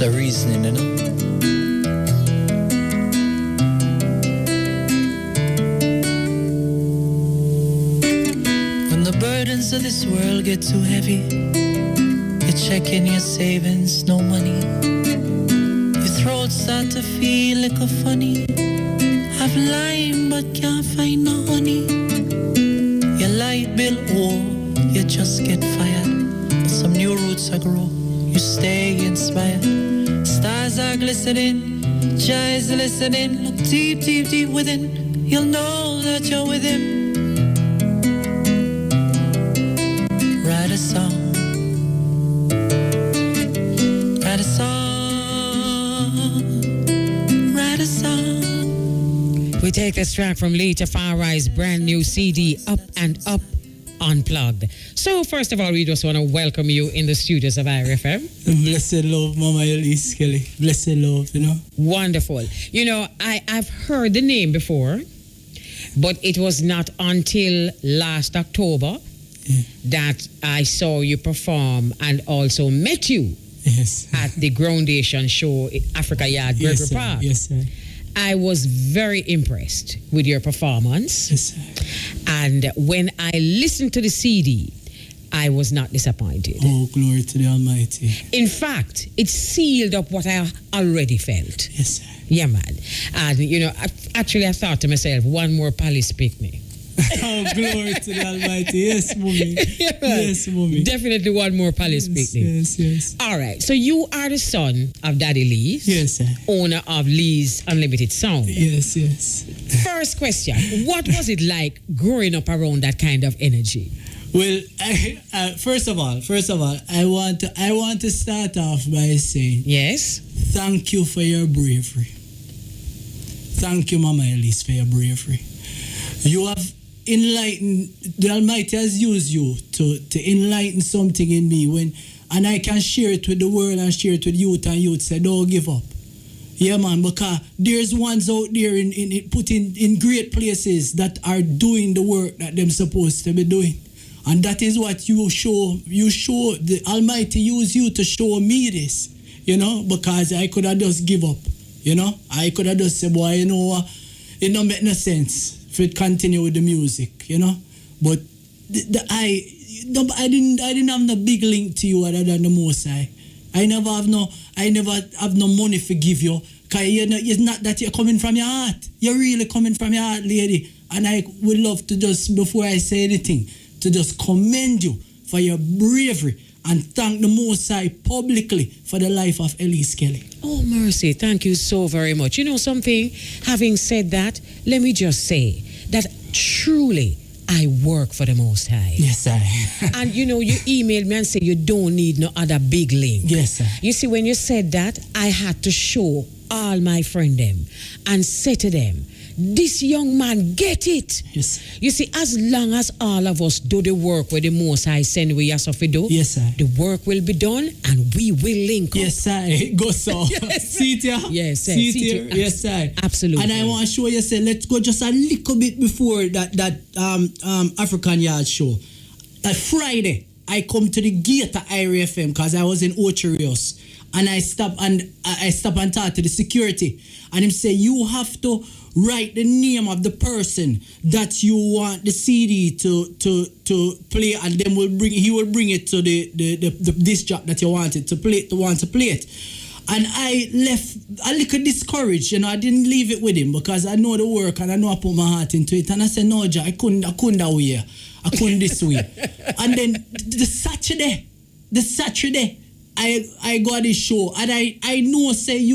It's a reasoning, you know. When the burdens of this world get too heavy, you're checking your savings, no money. Your throat start to feel like a funny. Have lime but can't find no honey. Your light bill, oh, you just get fired. But some new roots are grow, you stay inspired. Stars are glistening, Jah is listening. Look deep, deep, deep within, you'll know that you're with him. Write a song, write a song, write a song. We take this track from Lee Tafari's brand new CD, Up and Up Unplugged. So first of all, we just want to welcome you in the studios of IRFM. Blessed love, Mama Elise Kelly. Blessed love, you know. Wonderful. You know, I've heard the name before, but it was not until last October that I saw you perform and also met you at the Groundation show in Africa Yard, Gregory Park. Yes, sir. I was very impressed with your performance. Yes, sir. And when I listened to the CD, I was not disappointed. Oh, glory to the Almighty. In fact, it sealed up what I already felt. Yes, sir. Yeah, man. And, you know, I thought to myself, one more Palace picnic. Oh, glory to the Almighty. Yes, mommy. Yeah, yes, mommy. Definitely one more Palace picnic. Yes. All right. So you are the son of Daddy Elise. Yes, sir. Owner of Lee's Unlimited Sound. Yes. First question. What was it like growing up around that kind of energy? Well, first of all, I want to start off by saying, yes, thank you for your bravery. Thank you, Mama Elise, for your bravery. You have enlightened, the Almighty has used you to enlighten something in me and I can share it with the world and share it with youth, and youth say, don't give up. Yeah, man, because there's ones out there put in great places that are doing the work that they're supposed to be doing. And that is what you show. You show, the Almighty use you to show me this, you know, because I could have just give up, you know. I could have just said, boy, you know what, it don't make no sense if it continue with the music, you know. But I didn't have no big link to you other than the Most High. I never have no money to give you. Because it's not that you're coming from your heart. You're really coming from your heart, lady. And I would love to just, before I say anything, to just commend you for your bravery and thank the Most High publicly for the life of Elise Kelly. Oh, mercy. Thank you so very much. You know something? Having said that, let me just say that truly I work for the Most High. Yes, sir. And you know, you emailed me and said you don't need no other big link. Yes, sir. You see, when you said that, I had to show all my friend them and say to them, this young man get it. Yes. You see, as long as all of us do the work where the Most High send we as of we do, yes, sir, the work will be done and we will link up. Yes, sir. Go so. Yes. See it here? Yes, sir. See it here? Yes, sir. Absolutely. And I want to show you, say, let's go just a little bit before that African Yard show. That Friday, I come to the gate at IRFM because I was in Ocherios. And I stop and talk to the security. And him say, you have to write the name of the person that you want the CD to play, and then he will bring it to the disc jockey that you want it to play it. And I left a little discouraged, you know. I didn't leave it with him because I know the work and I know I put my heart into it. And I said, no, Jack, I couldn't that way. I couldn't this way. And then the Saturday, I got this show, and I know say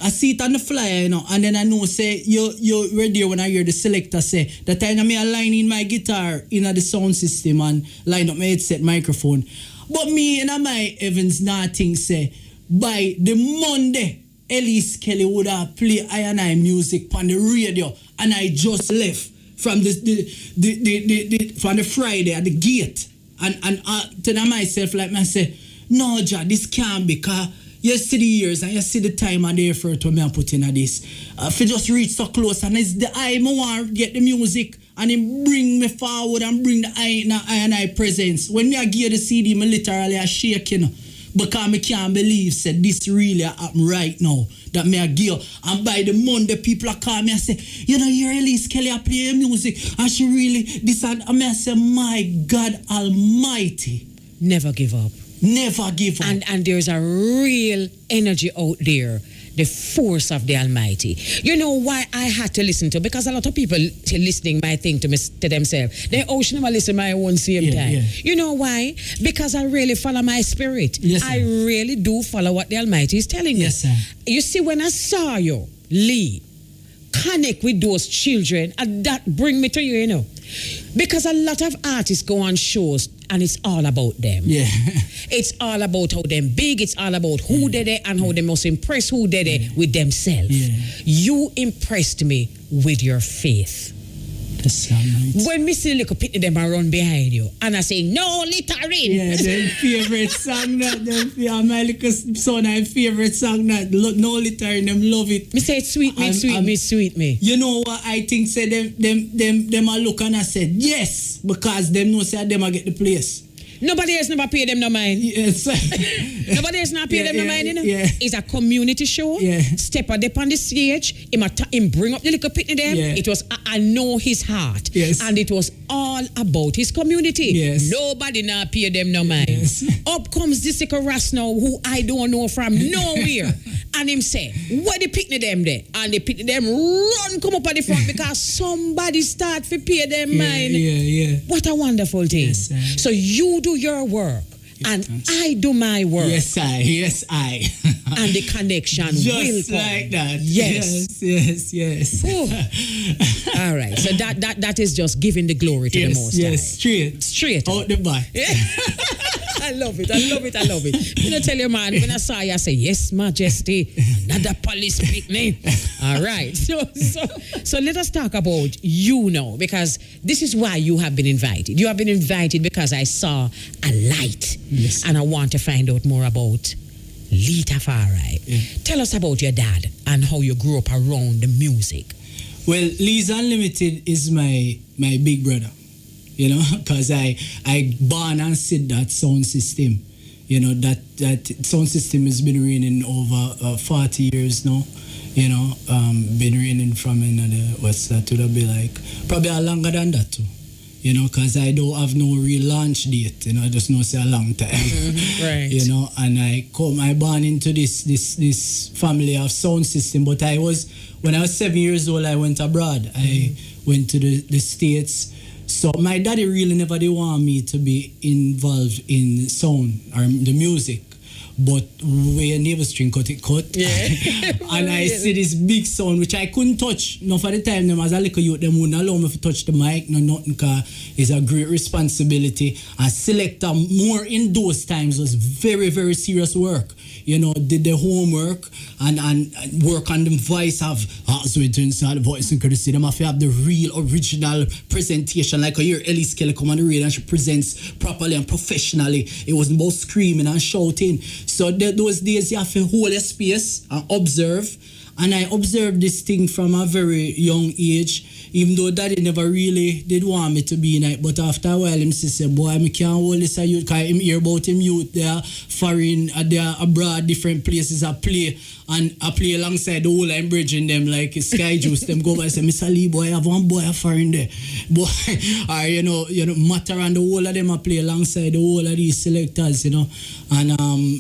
I see it on the flyer, you know, and then I know say you're ready when I hear the selector say that I know me aligning my guitar in the sound system and line up my headset microphone. But me and my Evans nothing say by the Monday Elise Kelly would have play I music on the radio, and I just left from the from the Friday at the gate and tell myself like I say, no, Jah, this can't be, because you see the years and you see the time and the effort when I put in this. If you just reach so close, and it's the I want to get the music and him bring me forward and bring the I presence. When me I give the CD, me literally I shake, you know. Because I can't believe said this really happen right now. That me a give. And by the Monday, people are calling me and say, you know, you're Elise Kelly, I play music. And she really, this and I say, my God Almighty. Never give up. Never give up. And there's a real energy out there. The force of the Almighty. You know why I had to listen to? Because a lot of people listening might think to themselves, they should never listen to my own same time. Yeah. You know why? Because I really follow my spirit. Yes, sir. I really do follow what the Almighty is telling me. Yes, sir. You see, when I saw you, Lee, connect with those children, and that bring me to you, you know. Because a lot of artists go on shows and it's all about them. Yeah. It's all about how them big, it's all about who they and how they must impress who they with themselves. Yeah. You impressed me with your faith. Right. When me see the little pit them run behind you and I say, no littering. Yeah, their favorite song that my little son, my favorite song that no littering, them love it. Me say it sweet me, sweet me. You know what I think say them a look and I said yes, because them know say them a get the place. Nobody else never pay them no mind. Yes. Nobody else not pay them no mind, you know? Yeah. It's a community show. Yeah. Step up on the stage. Him bring up the little pitney them. Yeah. It was, I know his heart. Yes. And it was all about his community. Yes. Nobody not pay them no mind. Yes. Up comes this little ras now who I don't know from nowhere. And him say, where the pitney them there? And the pitney them run come up at the front because somebody start to pay them mind. Yeah. What a wonderful thing. Yes, so you do your work and I do my work. Yes, I. And the connection just will come. like that. Yes. All right. So that is just giving the glory to the Most High. Yes, straight Out the back. I love it. You know, tell your man, when I saw you, I say, yes, Majesty, another police picnic. All right. So let us talk about you now, because this is why you have been invited. You have been invited because I saw a light. Yes. And I want to find out more about Lee Tafari. Yeah. Tell us about your dad and how you grew up around the music. Well, Lee's Unlimited is my big brother. You know, because I born and sit that sound system. You know, that sound system has been reigning over 40 years now. You know, been reigning from what's that would be like? Probably longer than that too. You know, because I don't have no real launch date. You know, I just know it's a long time. Mm-hmm, right. You know, and I born into this family of sound system. But when I was 7 years old, I went abroad. I went to the States. So my daddy really never did want me to be involved in sound or the music. But where never string cut. Yeah. And I see this big sound which I couldn't touch. No, for the time them as a little youth, them wouldn't allow me to touch the mic, no nothing, because it's a great responsibility. And selector more in those times was very, very serious work. You know, did the homework and work on the voice of so it turns out the voice and courtesy. Them have to have the real original presentation. Like I hear Elise Kelly come on the radio and she presents properly and professionally. It wasn't about screaming and shouting. So those days you have to hold your space and observe. And I observed this thing from a very young age, even though daddy never really did want me to be in it. But after a while, him said, boy, I can't hold this a youth, because him hear about him youth, they are foreign, they are abroad, different places I play. And I play alongside the whole I'm bridging them like Sky Juice. Them go by and say, Mr. Lee, boy, I have one boy a foreign there. Boy, or you know, Matter and the whole of them I play alongside the whole of these selectors, you know. And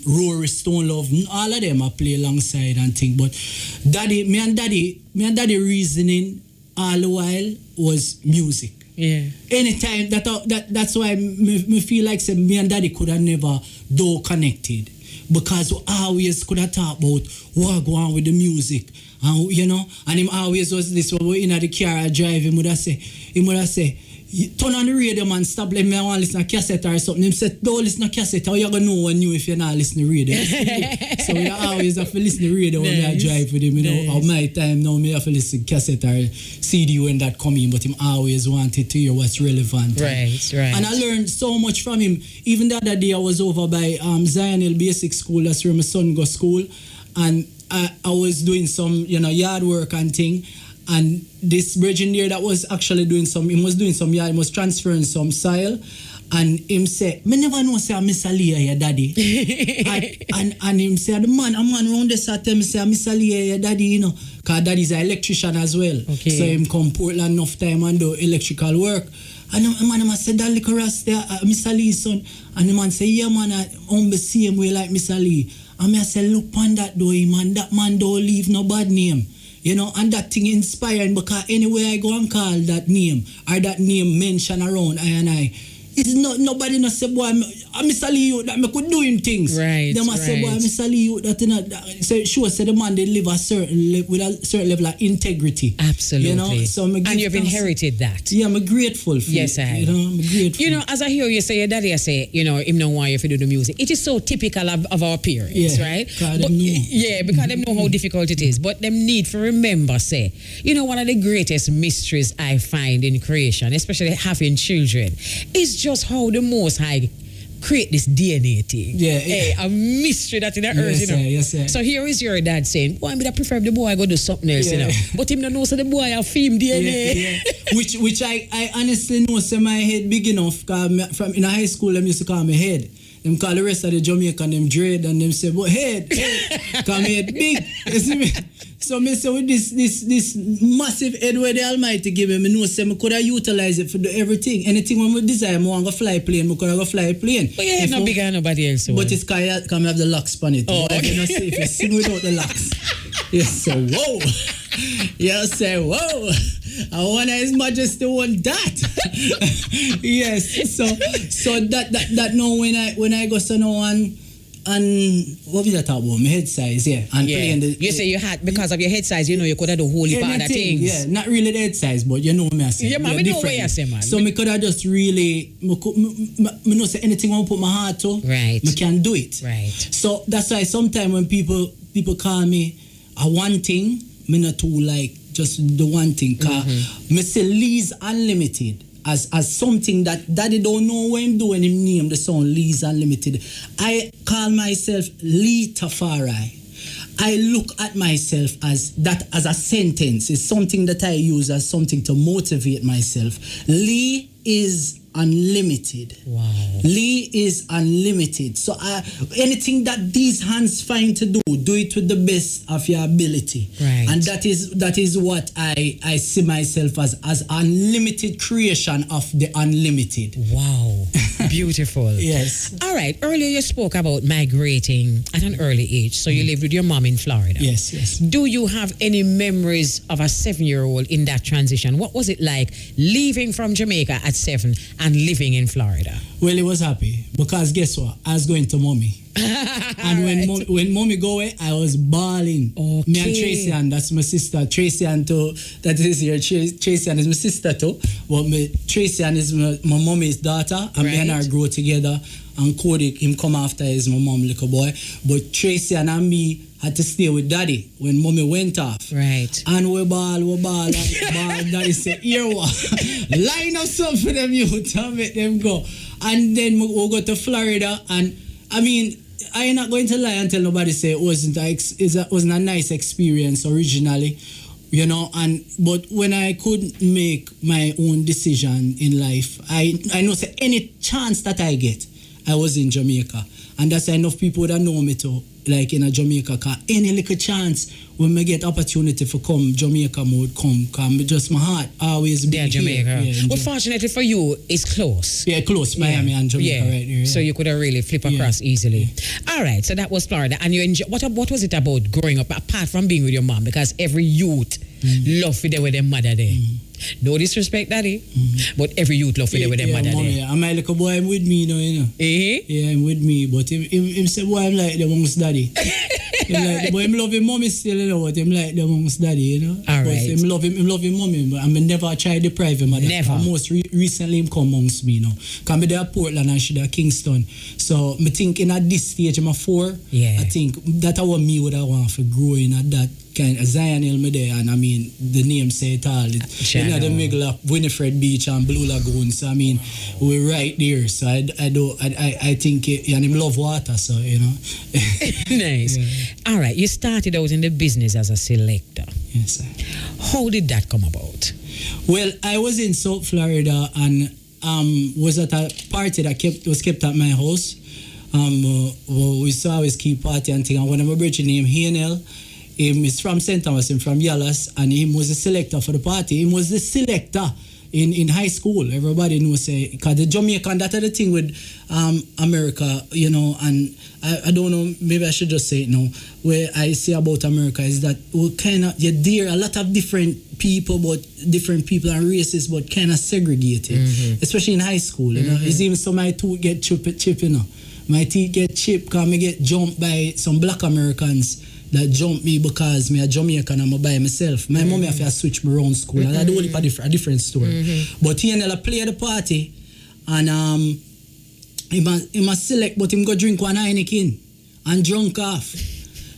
Rory Stone Love, all of them I play alongside and thing. But me and daddy reasoning all the while was music. Yeah. Anytime that's why me feel like say me and daddy could have never do connected. Because we always could have talked about what go on with the music. And you know, and him always was this when we in the car drive, he would have say, turn on the radio, man, stop letting me want to listen to cassette or something. Him said, don't listen to cassette, how you gonna know when you if you're not listening to radio? So we always have to listen to radio when I drive with him, you know. At my time now, me have to listen to cassette or CD when that come in, but him always wanted to hear what's relevant. Right. And I learned so much from him. Even the other day I was over by Zion Hill Basic School, that's where my son goes to school, and I was doing some, yard work and thing. And this bridge there that was actually doing some yard, he was transferring some soil. And him say, me never know say Miss Ali your daddy. and him say, a man around the side tell me say Miss Ali your daddy, you know. Cause daddy's an electrician as well. Okay. So him come Portland enough time and do electrical work. And the man said, that little ras there, Miss Ali's son. And the man say, yeah man, I'm the same way like Miss Ali. And I say, look on that though, man, that man don't leave no bad name. You know, and that thing inspiring because anywhere I go and call that name or that name mention around I. It's not nobody not say boy I'm Mr. Lee that me could do him things. Right. They must say boy Mr. Lee that you know so sure say the man they live with a certain level of integrity. Absolutely. You know, so and you've inherited that. Yeah, I'm grateful for yes, it. I have. You know, I'm grateful. You know, as I hear you say your daddy I say, you know, him know why you do the music. It is so typical of our parents, right? But, yeah, because them know how difficult it is. But them need to remember, say, you know, one of the greatest mysteries I find in creation, especially having children, is just how the Most High create this DNA thing. Yeah. A mystery that in the earth, you know. Yes, sir. So here is your dad saying, boy, I prefer the boy go do something else, you know. But him don't know so the boy have film DNA. Which I honestly know so my head big enough, cause from in high school them used to call me head. Them call the rest of the Jamaican them dread and them say, but head, call me head big. You see me? So me say with this massive head where the Almighty give me know say me could have utilize it for do everything. Anything when we desire, me want to fly plane, me could have go fly plane. But your head not bigger than nobody else. But it's cause I have the locks on it. Oh, okay. You know, say if you sing without the locks. You say, whoa. You say, whoa. I want His Majesty want that. Yes. So that now when I go so now and what we talk about? My head size, yeah. And playing you say you had because of your head size, you know you could have the whole heap of other things. Yeah, not really the head size, but you know me I say. Yeah, man, we know what you say, man. So me could have just really me know say anything I put my heart to, right. Me can do it. Right. So that's why sometimes when people call me a one thing, me not too like just the one thing. Cause me say Lee's Unlimited as something that daddy don't know what I'm doing. Him name the song Lee's Unlimited. I call myself Lee Tafari. I look at myself as that as a sentence. It's something that I use as something to motivate myself. Lee is unlimited. Wow. Lee is unlimited. So anything that these hands find to do it with the best of your ability. Right. And that is what I see myself as unlimited creation of the unlimited. Wow. Beautiful. Yes. All right. Earlier you spoke about migrating at an early age. So you lived with your mom in Florida. Yes. Do you have any memories of a 7-year-old in that transition? What was it like leaving from Jamaica at 7 and living in Florida? Well, he was happy because guess what? I was going to mommy. And when mommy go away, I was bawling. Okay. Me and Tracy Ann, that's my sister. Tracy Ann too, that is here. Tracy Ann is my sister too. But Tracy Ann is my mommy's daughter. And me and her grow together. And Cody, him come after is my mom, little boy. But Tracy Ann and me had to stay with daddy when mommy went off. Right. And we ball. Daddy said, here what? Line up something for them youth and make them go. And then we go to Florida. And I mean, I ain't not going to lie and tell nobody say it wasn't a nice experience originally, you know. But when I couldn't make my own decision in life, I know say any chance that I get, I was in Jamaica, and that's enough people that know me too. Like in a Jamaica, cause any little chance when I get opportunity for come Jamaica mode come just my heart always be Jamaica. Yeah, well, fortunately for you, it's close. Yeah, close. Miami and Jamaica right here. Yeah. So you could have really flip across easily. Yeah. All right, so that was Florida, and you enjoy. What was it about growing up apart from being with your mom? Because every youth love to be with their mother there. No disrespect, daddy, but every youth love to be with their mother there. Yeah, and my little boy, I'm with me now, you know. Yeah, I'm with me, but him say, boy, I'm like the mom's daddy. But him love him mommy still, you know, but him like the mom's daddy, you know. All right. But him love him mommy, but I never try to deprive him of that. Never. Most recently him come amongst me, you know. Because I'm there Portland and she there Kingston. So I think at this stage, I'm 4. Yeah. I think that's what me would I want for growing at that kind of Zion Hill me there, and I mean the name say it all. You know the middle of Winifred Beach and Blue Lagoon. So I mean we're right there. So I think and him love water, so you know. Nice. Yeah. All right, you started out in the business as a selector. Yes, sir. How did that come about? Well, I was in South Florida and was at a party that was kept at my house. We used to always keep party and thing. And one of my brother named Hanel, him is from St. Thomas, him from Yallas, and he was the selector for the party. He was the selector in high school. Everybody knows, because the Jamaican, that is the thing with America, you know, and I don't know, maybe I should just say it now, where I say about America is that we kind of, you're there, a lot of different people and races, but kind of segregated, especially in high school, you know. It's even so my tooth get chip, you know. My teeth get chipped because I get jumped by some black Americans that jump me because me a Jamaican and I'm by myself. My mommy have to switch me around school, and I do a different story. But he and I play at the party, and he must select, but him go drink one Heineken and drunk off.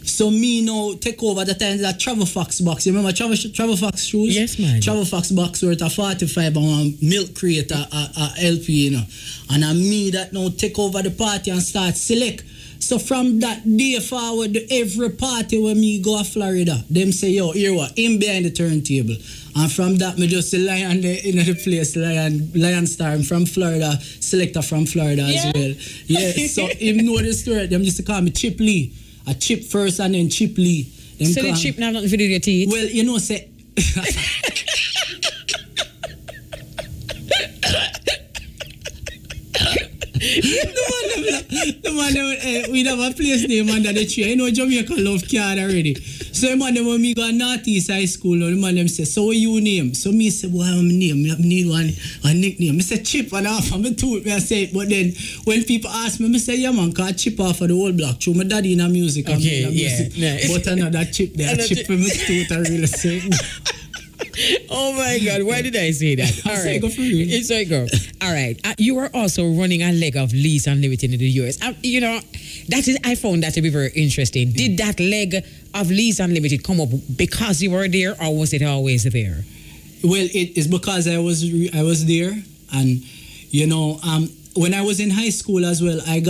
So me now take over the time that Travel Fox box. You remember Travel Fox shoes? Yes, man. Travel Fox box worth a 45 and one milk crate a LP, you know. And I me that now take over the party and start select. So from that day forward, every party when me go to Florida, them say, yo, here what, him behind the turntable. And from that, me just say Lion in the place, Lion Star, I'm from Florida, selector from Florida as well. Yeah, so him know the story, them used to call me Chip Lee. A Chip first and then Chip Lee. Them So the chip now nothing to do with your teeth? Well, you know, say... the man, we have a place name under the tree. You know, Jamaica love card already. So the man, when me go to Northeast High School, the man them say, so what you name? So me say, boy, I'm name. I need a nickname. I say Chip and half of my tooth. I say it. But then when people ask me, I say, yeah man, cause Chip off of the whole block. True, my daddy in a music. Okay, music. But another Chip there. Chip for my tooth, I really say. Oh my God, why did I say that? All right. Go for you. It's like go. All right. You are also running a leg of Lease Unlimited in the US. You know, I found that to be very interesting. Did that leg of Lease Unlimited come up because you were there, or was it always there? Well, it is because I was there, and you know, when I was in high school as well, I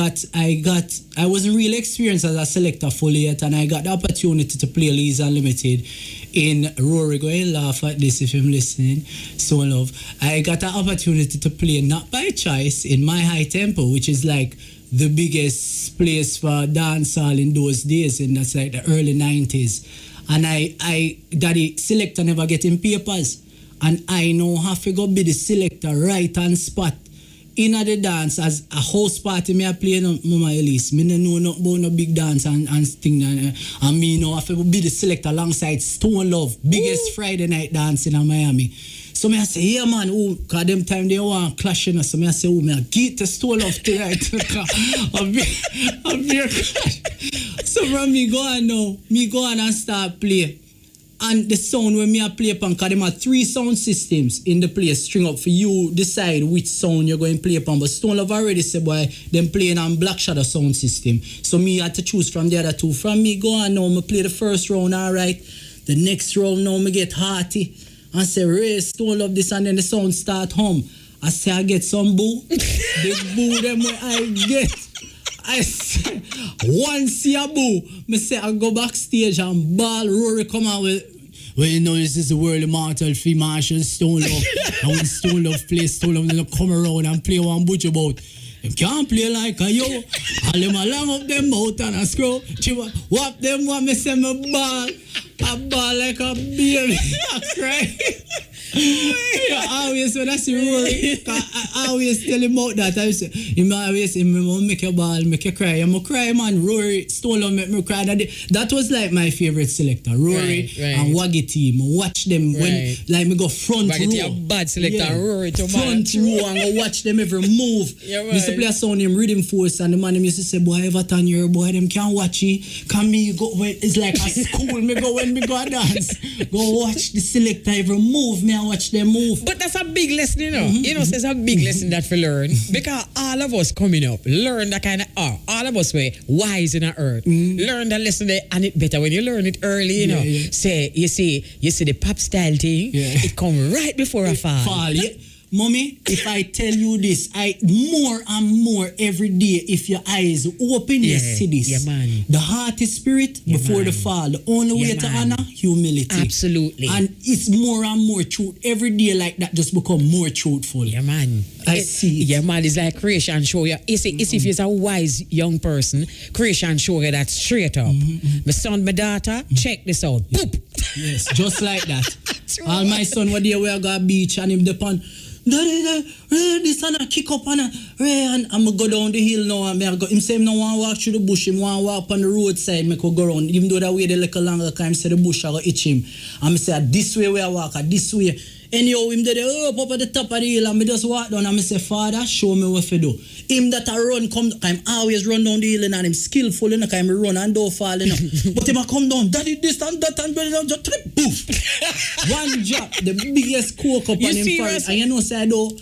wasn't really experienced as a selector fully yet, and I got the opportunity to play Lease Unlimited in Rory. Go and laugh at this if I'm listening. So love. I got the opportunity to play not by choice in my high tempo, which is like the biggest place for dancehall in those days, and that's like the early 90s. And I daddy selector never getting papers, and I know have to go be the selector right on spot in the dance as a house party. Me I play no Mama Elise. Me no know about no big dance and thing. And me know have to be the selector alongside Stone Love, biggest Friday night dance in Miami. So me I say, yeah man, cause them time they want clash, you know. So me I say, me I get to Stone Love tonight. I'm very clash. So from me go on and start play. And the sound when me a play upon, because them have 3 sound systems in the place, string up for you decide which sound you're going to play upon. But Stone Love already said, boy, them playing on Black Shadow sound system. So me had to choose from the other 2. From me go on now, me play the first round, all right. The next round now, me get hearty. And say, Ray, Stone Love this, and then the sound start hum. I say, I get some boo. The boo them where I get. I say, once a boo, me say I go backstage and ball. Rory come out with, well, you know, this is the world immortal free Marshall Stone Love. And when Stone Love plays, Stone Love will come around and play one butcher bout. Them can't play like a yo. All them along up them mouth and a screw. Whap them one, me say me ball. I ball like a baby. I cry. Yeah, always when I see Rory, I always tell him about that. I say, him always say, make you ball, make you cry. I'm cry, man. Rory, Stone Love make me cry. That was like my favorite selector. Rory and Waggy team. Watch them when, like, me go front Waggy row. a bad selector, yeah. Rory to front row and go watch them every move. Yeah, right. Used to play a sound named Rhythm Force, and the man used to say, boy, Everton, your boy, them can't watch it. Come me go, it's like a school. Me go when me go dance. Go watch the selector every move. Me and watch them move. But that's a big lesson, you know. You know, so it's a big lesson that we learn. Because all of us coming up, learn that kind of, all of us were wise in the earth. Learn that lesson there, and it better when you learn it early, you know. Say, you see the pop style thing, it come right before a fall. Yeah. Mommy, if I tell you this, I more and more every day, if your eyes open, you see this. Yeah, man. The heart is spirit before the fall. The only way to honor, humility. Absolutely. And it's more and more truth. Every day like that just become more truthful. Yeah, man. I see it. Yeah, man, it's like creation show you. It's if you're a wise young person, creation show you that straight up. My son, my daughter, check this out. Boop. Yes, just like that. All my son were there where I go beach and him depend. This and I kick up and I'm going to go down the hill now and I go, him say him no want to walk through the bush, him want to walk on the roadside, make go around. Even though that way the little longer time, say the bush I go itch him. And I say this way where I walk, this way. Anyhow, him there up at the top of the hill and I just walk down and I say, Father, show me what to do. Him that I run, I'm always run down the hill and him skillful enough, I'm run and don't fall enough. But him I come down, daddy this and that and just trip, poof. One drop, the biggest coke up on him first. And you know, say I don't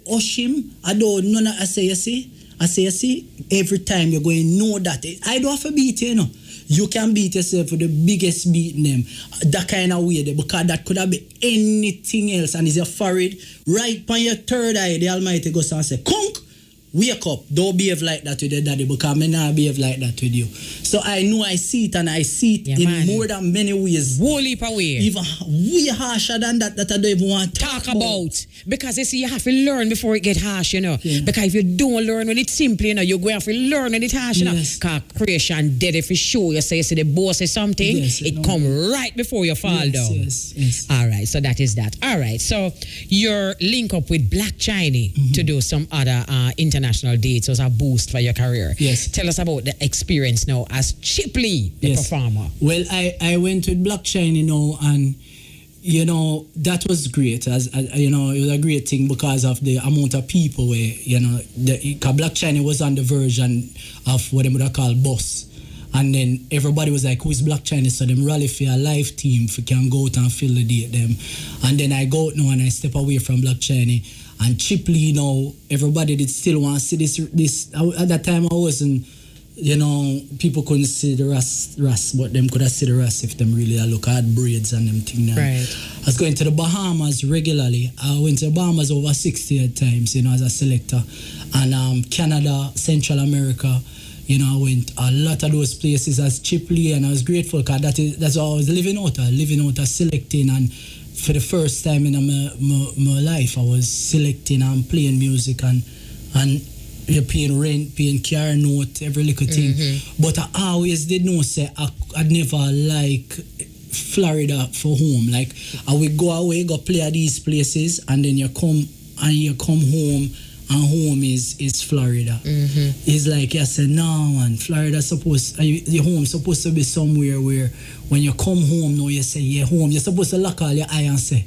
hush him, I don't, none of, I say, you see, every time you're going to know that. I don't have to beat you, You can beat yourself with the biggest beating them. That kind of way there, because that could have been anything else. And is your forehead right on your third eye, the Almighty goes and say, Conk, wake up. Don't behave like that with your daddy, because I not behave like that with you. So I know I see it, and I see it in more than many ways. Whole heap of ways. Even way harsher than that I don't even want to talk about. Because you see, you have to learn before it get harsh, you know. Yeah. Because if you don't learn when it's simple, you know, you're going to have to learn when it's harsh, you know. Because creation dead if you show you say the boss is something, it come right before you fall down. Yes. All right, so that is that. All right, so you're link up with Black Chiney to do some other international dates as a boost for your career. Yes. Tell us about the experience now as Chipley, the performer. Well, I went with Black Chiney now, and you know, that was great. As you know, it was a great thing because of the amount of people where, you know, because Black Chiney was on the version of what they would call boss. And then everybody was like, who is Black Chiney? So them rally for a live team if we can go out and fill the date them. And then I go out now and I step away from Black Chiney. And Chipley, you know, everybody did still want to see this. At that time I wasn't, you know, people couldn't see the ras, but them could have see the ras if them really look at braids and them thing. Right. I was going to the Bahamas regularly. I went to the Bahamas over 60 times, you know, as a selector. And Canada, Central America, you know, I went a lot of those places as Chipley, and I was grateful because that's what I was living out selecting. And for the first time in my life, I was selecting and playing music and you're paying rent, paying car note, every little thing. But I always did know, say, I'd never like Florida for home. Like, I would go away, go play at these places, and then you come home, and home is Florida. It's like, you say, no, man, Florida your home supposed to be somewhere where when you come home, now you say, yeah, home. You're supposed to lock all your eye and say,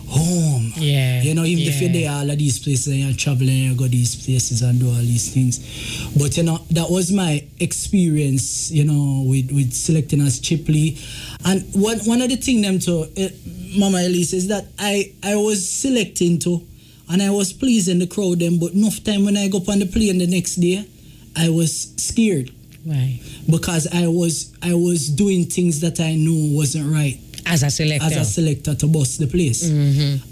home. Yeah. You know, even if you're there, all of these places, and you're traveling, you go these places and do all these things. But, you know, that was my experience, you know, with selecting as Chipley. And one of the things them to Mama Elise is that I was selecting to, and I was pleasing the crowd them, but enough time when I go up on the plane the next day, I was scared. Why? Because I was doing things that I knew wasn't right. As a selector to bust the place. And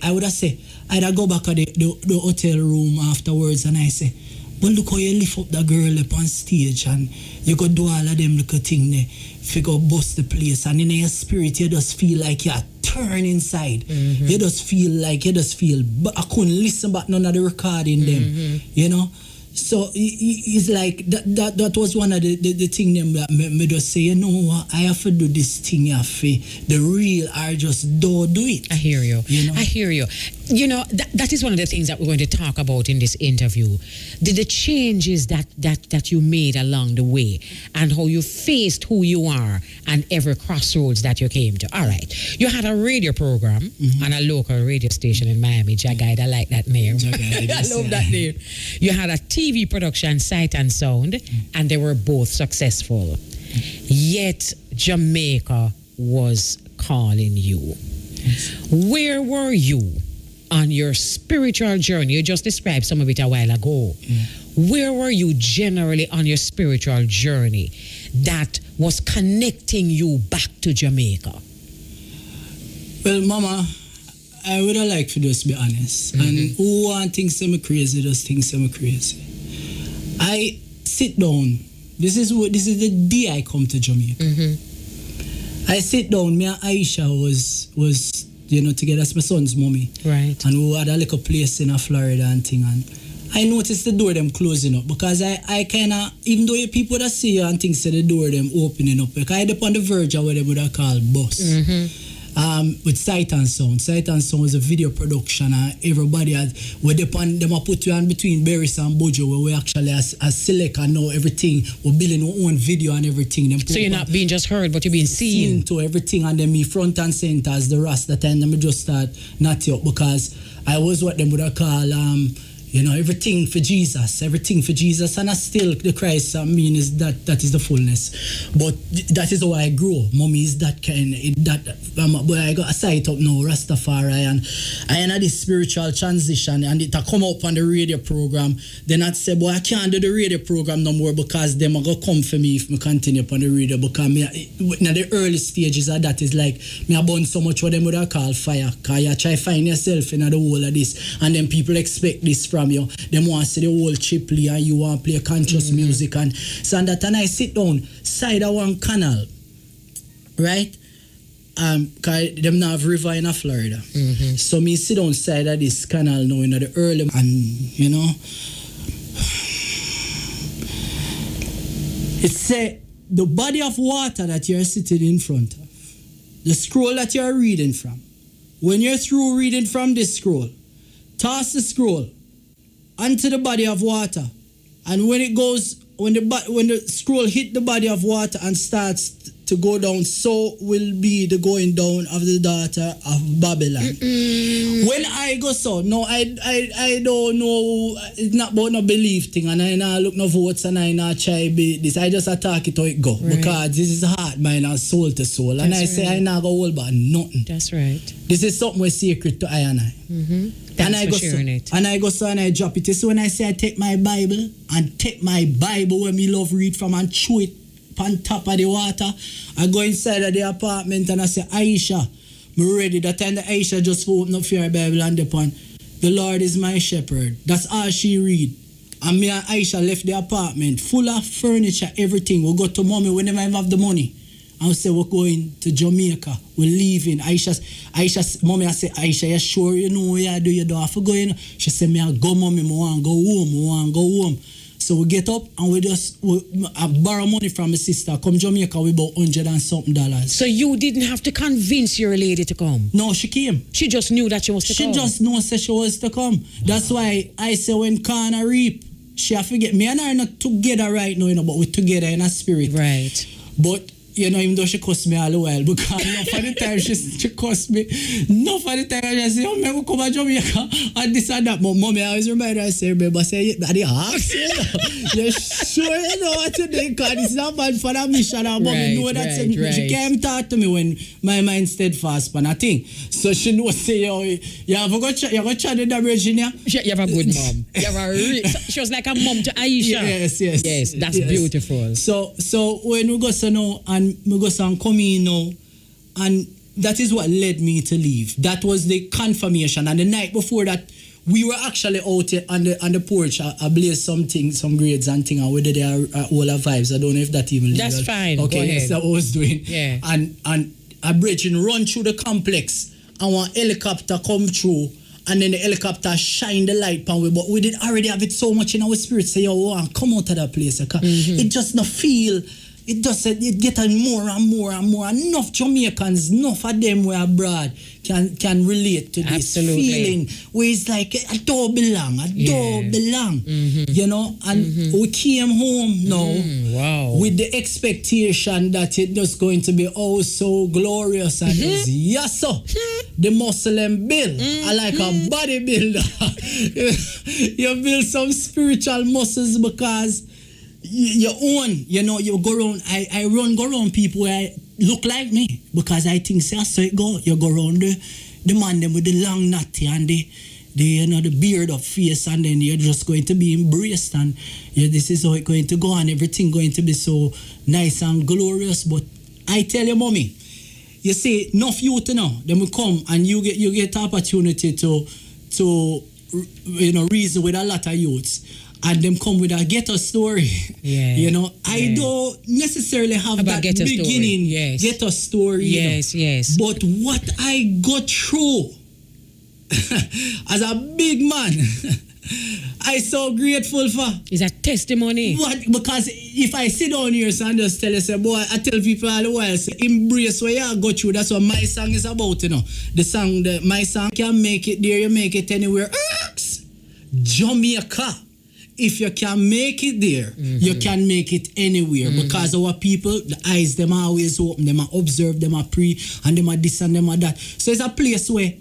I would have say, I'd go back to the hotel room afterwards and I say, but look how you lift up the girl up on stage and you could do all of them little thing there, figure bust the place, and in your spirit you just feel like you're turn inside. You just feel, but I couldn't listen back none of the recording them, you know. So it's like that was one of the thing them that me just say, you know what, I have to do this thing, the real or just don't do it. I hear you. You know? I hear you. You know, that is one of the things that we're going to talk about in this interview. The changes that you made along the way and how you faced who you are and every crossroads that you came to. All right. You had a radio program on a local radio station in Miami. Jagide, I like that name. I love that name. You had a TV production, Sight and Sound, and they were both successful. Yet Jamaica was calling you. Where were you on your spiritual journey? You just described some of it a while ago. Where were you generally on your spiritual journey that was connecting you back to Jamaica? Well, Mama, I would have liked to just be honest. And who want things to me crazy, just things to me crazy. I sit down. This is the day I come to Jamaica. I sit down. Me and Aisha was together as my son's mommy. Right. And we had a little place in Florida and thing. And I noticed the door them closing up because I kind of, even though people that see you and things say the door them opening up, like I had up on the verge of what they would have called bus. With Sight and Sound. Sight and Sound was a video production and everybody had, where them put you in between Berries and Bojo where we actually as select and know everything. We're building our own video and everything. Them so you're not being just heard, but you're being seen. To everything, and then me front and center as the rest that time. Then me just start natty up because I was what them would have called everything for Jesus, and I still the Christ I mean is that is the fullness. But that is how I grow. Mommy is that kind but I got a sight up now, Rastafari, and I had this spiritual transition, and it come up on the radio program. Then I'd say, boy, I can't do the radio program no more because them are gonna come for me if me continue up on the radio, because me in the early stages of that is like me I burn so much what them would have called fire, because you try find yourself in the whole of this, and then people expect this from you. Them want to see the whole Chipley and you want to play conscious music and so that, and I sit down side of one canal, right? Cause them now have river in Florida. So me sit down side of this canal now in the early, and it say the body of water that you're sitting in front of, the scroll that you're reading from, when you're through reading from this scroll, toss the scroll onto the body of water, and when the scroll hit the body of water and starts to go down, so will be the going down of the daughter of Babylon. When I go so, no, I don't know, it's not about no belief thing, and I not look no votes, and I not try be this. I just attack it how it go, because this is heart, mind, and soul to soul, and I say I not go hold back nothing. That's right. This is something was secret to I and I. And I go so and I drop it. So when I say I take my Bible where me love read from and chew it on top of the water, I go inside of the apartment and I say, Aisha, me ready. That time the Aisha just open up your Bible and upon the Lord is my shepherd. That's all she read. And me and Aisha left the apartment full of furniture, everything. We go to mommy, we never have the money. And we say we're going to Jamaica. We're leaving. Aisha's mommy, I say, Aisha, you sure you know what you do? You don't have to go in. She said, me I go mommy, I want to go home. So we get up and I borrow money from my sister. Come Jamaica with about $100 and something. So you didn't have to convince your lady to come? No, she came. She just knew that she was to come? She just knew that she was to come. That's why I say when Kana reap, she forget. Me and her are not together right now, but we're together in a spirit. Right. But even though she cussed me all the while, because enough of the time she cussed me, enough of the time I say, I will come to Jamaica and this and that. But mommy always remind her, I say, remember, say, Daddy, you sure you know what to do, because it's not bad for that mission. And mommy know that. She came talk to me when my mind steadfast on a thing. So she knows, say, you have to go chat with the Virginia. You have a good mom. She was like a mom to Aisha. Yes, that's beautiful. So when we go so now, and we go and come in now, and that is what led me to leave. That was the confirmation. And the night before that, we were actually out on the porch. I blazed some grades and thing, and we did all our vibes. I don't know if that even legal. That's fine. Okay, yes, that's what I was doing. Yeah. And a bridge run through the complex, and one helicopter come through, and then the helicopter shine the light pan we, but we did already have it so much in our spirit. Say, come out of that place. It just not feel. It get more and more and more. Enough Jamaicans, enough of them who are abroad can relate to this feeling where it's like, I don't belong. And we came home now with the expectation that it was going to be so glorious, and yes sir, the Muslim build, I like a bodybuilder. You build some spiritual muscles because you own, you go around. I go around people where look like me because I think so it go. You go around the man them with the long natty and the beard of face, and then you're just going to be embraced, and this is how it's going to go, and everything going to be so nice and glorious. But I tell you, mommy, you see, enough youth, then we come and you get opportunity to reason with a lot of youths. And them come with a ghetto story. Yeah. I don't necessarily have about that beginning ghetto story. Yes. But what I got through as a big man, I so grateful for. It's a testimony. What? Because if I sit down here and just tell you, say, boy, I tell people all the while, say, embrace what you go through. That's what my song is about, The song, my song can make it there, you make it anywhere. Jamaica. If you can make it there, you can make it anywhere. Because our people, the eyes, them are always open, them are observe, them are pray, and them are this and them are that. So it's a place where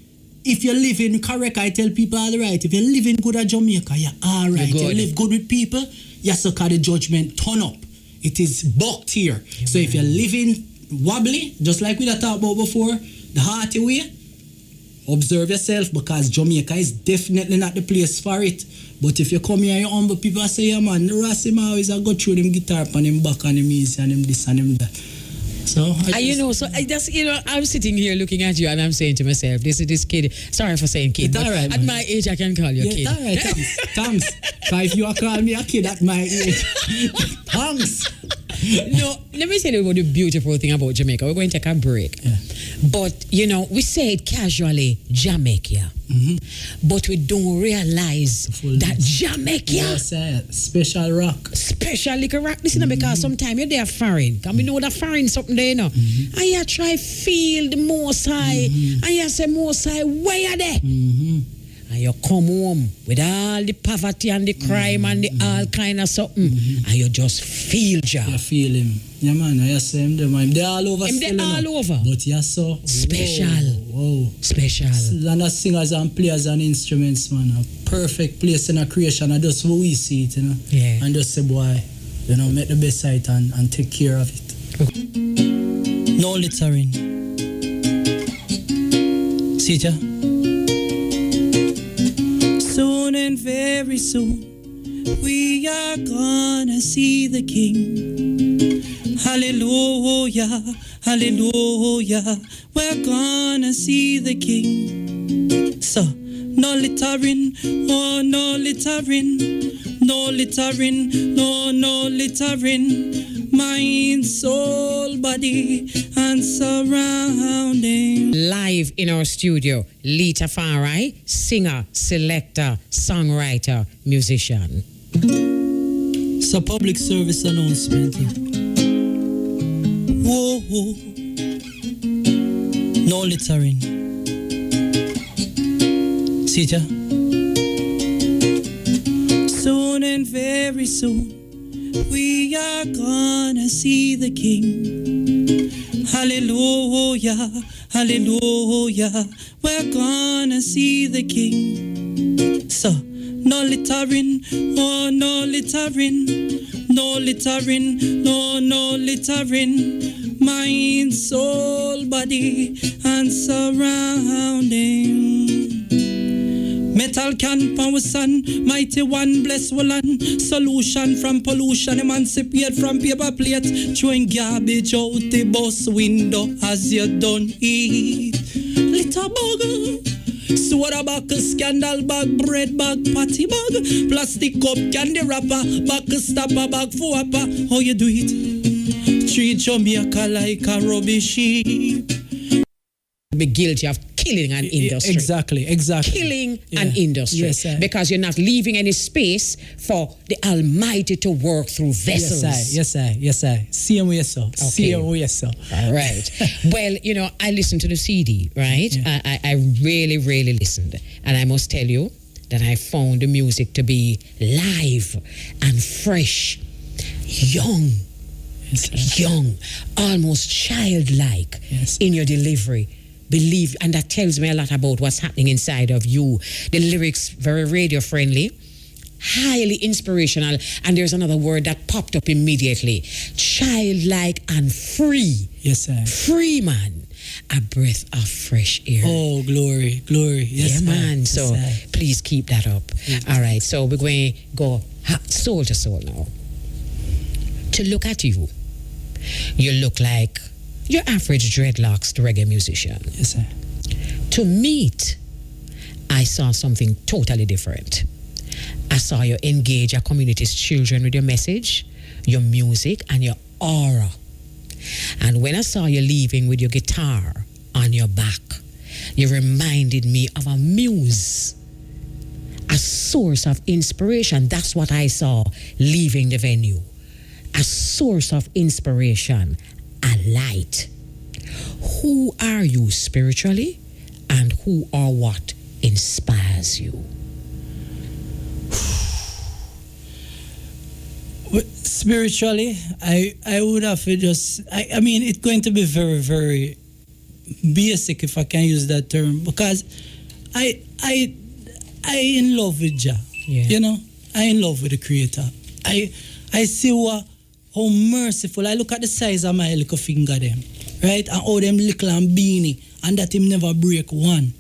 if you live in correct, I tell people all right. If you live in good at Jamaica, you're all right. You live good with people, you suck at the judgment turn up. It is bucked here. Yeah, so if you're living wobbly, just like we talked about before, the hearty way, observe yourself, because Jamaica is definitely not the place for it. But if you come here, you humble people, say, yeah, man, the Rasta always go through them guitar and them back and them easy and them this and them that. So, I'm sitting here looking at you and I'm saying to myself, this kid, sorry for saying kid, but right, at my age I can call you a kid. All right, thanks. But if you are calling me a kid at my age, thanks. No, let me tell you about the beautiful thing about Jamaica. We're going to take a break. Yeah. But, we say it casually, Jamaica. But we don't realize that Jamaica. Special rock. Special liquor rock. Listen, because sometimes you're there foreign. Can we know that foreign something there, And you try feel the Most High. And you say, Most High, where you there? And you come home with all the poverty and the crime and the all kind of something. And you just feel Jah. You feel him. Yeah, man. I see him. They're all over. They're all over. But you're so special. Whoa. Special. And as singers and players and instruments, man. A perfect place in a creation. And just what we see it, Yeah. And just say, boy, make the best of it and take care of it. No littering. See it, yeah? Soon and very soon, we are gonna see the King. Hallelujah, hallelujah, we're gonna see the King. So, no littering, oh no littering, no littering, no littering. Mind, soul, body, and surrounding. Live in our studio, Tafari, singer, selector, songwriter, musician. So public service announcement. Whoa, whoa. No littering. See ya. Soon and very soon, we are gonna see the King. Hallelujah, hallelujah, we're gonna see the King. So, no littering, oh no littering, no littering, no littering. Mind, soul, body, and surrounding. Metal can power sun, mighty one bless Wallan. Solution from pollution, emancipate from paper plate. Throwing garbage out the bus window as you don't eat. Little bugger, soda bag, scandal bag, bread bag, patty bag, plastic cup, candy wrapper, bag, stopper, bag, four-upper. How you do it? Treat Jamaica like a rubbish heap. Be guilty of killing an industry. Exactly. Killing an industry. Yes, because you're not leaving any space for the Almighty to work through vessels. Yes, sir. Same way, sir. Same way, sir. All right. Well, I listened to the CD, right? Yeah. I really, really listened. And I must tell you that I found the music to be live and fresh, young. Yes, young, almost childlike in your delivery. Believe, and that tells me a lot about what's happening inside of you. The lyrics, very radio friendly, highly inspirational, and there's another word that popped up immediately: childlike and free. Yes, sir. Free, man. A breath of fresh air. Oh, glory. Yes, man. Yes, so please keep that up. All right, so we're going to go soul to soul now. To look at you, you look like your average dreadlocks reggae musician. Yes, sir. To meet, I saw something totally different. I saw you engage our community's children with your message, your music, and your aura. And when I saw you leaving with your guitar on your back, you reminded me of a muse, a source of inspiration. That's what I saw leaving the venue. A source of inspiration, a light. Who are you spiritually, and who or what inspires you? Spiritually, I would have to just, I mean, it's going to be very, very basic, if I can use that term, because I in love with Jah. Yeah. You know, I in love with the Creator. I see how merciful. I look at the size of my little finger them, right? And all them little and beanie, and that him never break one.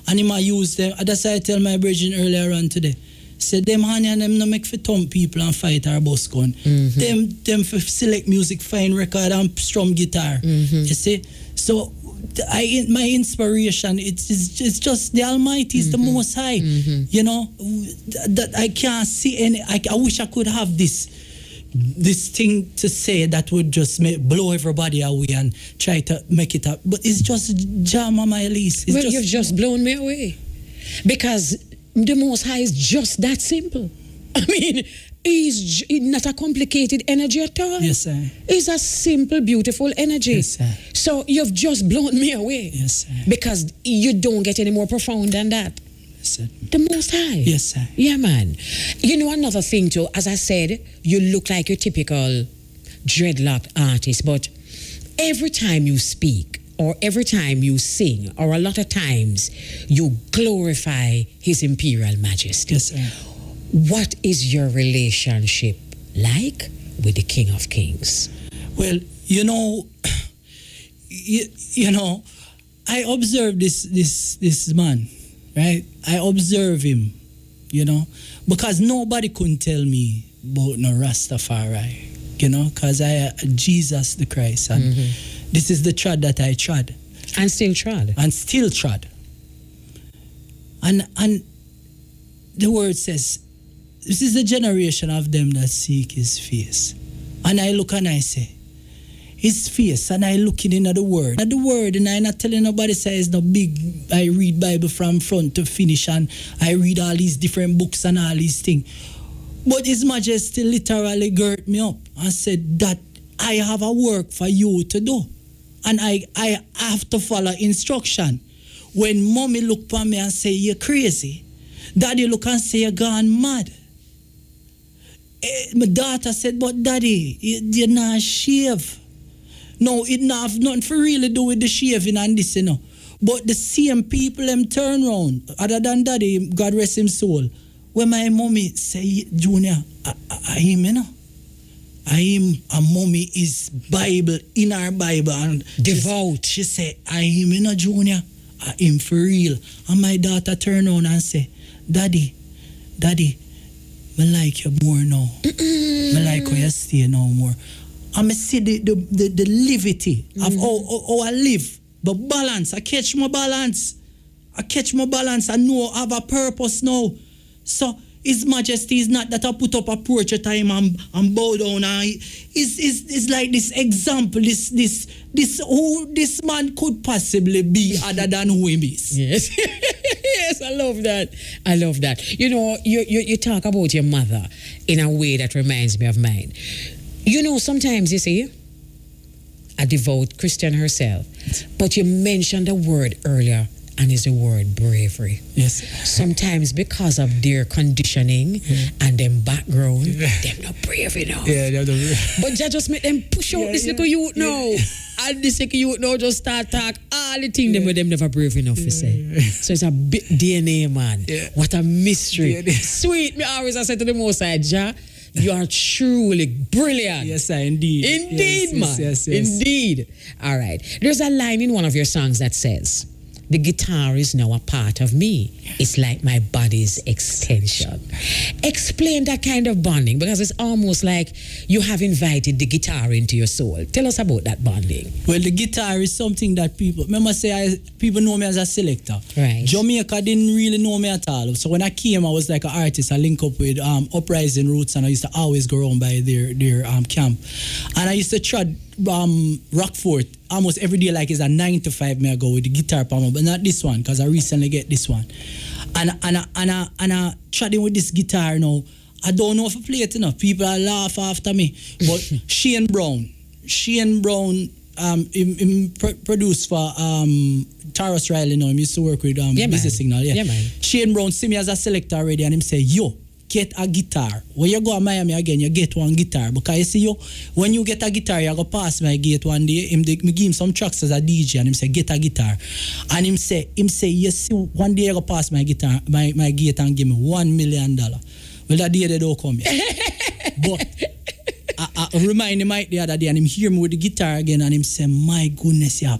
And him I use them. That's why I tell my brethren earlier on today. Say them honey and them no make for thump people and fight our bus gun. Mm-hmm. Them for select music, fine record and strum guitar. Mm-hmm. You see? So my inspiration, it's just the Almighty is the Most High. Mm-hmm. You know, that I can't see any. I wish I could have this thing to say that would just blow everybody away and try to make it up. But it's just Jah, Mama Elise. Well, you've just blown me away, because the Most High is just that simple. I mean, he's not a complicated energy at all. Yes, sir. It's a simple, beautiful energy. Yes, sir. So you've just blown me away. Yes, sir. Because you don't get any more profound than that. Yes, sir. The Most High. Yes, sir. Yeah, man. You know, another thing too, as I said, you look like your typical dreadlock artist, but every time you speak, or every time you sing, or a lot of times, you glorify His Imperial Majesty. Yes, sir. What is your relationship like with the King of Kings? Well, you know, you know, I observe this man, right? I observe him, you know, because nobody couldn't tell me about no Rastafari, you know, because I Jesus the Christ, and this is the trod that I trod. And still trod. And still trod. And the word says, this is the generation of them that seek His face. And I look and I say, His face, and I looking in at the word. At the word, and I not telling nobody say it's no big. I read Bible from front to finish, and I read all these different books and all these things. But His Majesty literally girt me up and said that I have a work for you to do. And I have to follow instruction. When mommy look for me and say, you're crazy, daddy look and say, you're gone mad. My daughter said, but daddy, you're not shave. No, it not have nothing for really do with the shaving and this, you know. But the same people them turn around, other than daddy, God rest him soul. When my mommy say, Junior, I him, you know. I am a mommy is Bible in our Bible and devout. She say, I am in a Junior, I am for real. And my daughter turn on and say, Daddy, I like you more now. I like how you stay now more. And I see the levity of how I live. But balance, I catch my balance. I know I have a purpose now. So His Majesty is not that I put up a portrait time and bow down. It's like this example, this who this man could possibly be other than who he is. Yes. Yes, I love that. You know, you talk about your mother in a way that reminds me of mine. You know, sometimes you see a devout Christian herself, but you mentioned a word earlier, and it's the word bravery. Yes. Sometimes because of their conditioning and them background, they're not brave enough. Yeah, they're but just make them push out this little youth now. And this little youth now just start talk all the things them with them never brave enough to say. So it's a bit DNA, man. Yeah. What a mystery. Sweet, me always I say to the Most High, Jah, you are truly brilliant. Yes, sir, indeed. Indeed, yes, man. Yes. Indeed. All right. There's a line in one of your songs that says, the guitar is now a part of me. It's like my body's extension. Explain that kind of bonding, because it's almost like you have invited the guitar into your soul. Tell us about that bonding. Well, the guitar is something that people people know me as a selector. Right. Jamaica didn't really know me at all. So when I came, I was like an artist. I link up with Uprising Roots, and I used to always go around by their camp. And I used to trot Rockfort almost every day, like it's a 9 to 5 me I go with the guitar palm, but not this one, because I recently get this one. And I chatting with this guitar now. I don't know if I play it enough. People are laugh after me. But Shane Brown, produced for Taurus Riley now. He used to work with Business Signal. Yeah, man. Shane Brown see me as a selector already, and him say, yo, get a guitar. When you go to Miami again, you get one guitar. Because you see, when you get a guitar, you go past my gate one day. Me give him some tracks as a DJ, and him say, get a guitar. And him say, you see, one day you go past my guitar, my gate, and give me $1 million. Well, that day they don't come yet. But I remind him the other day, and him hear me with the guitar again, and him say, my goodness, you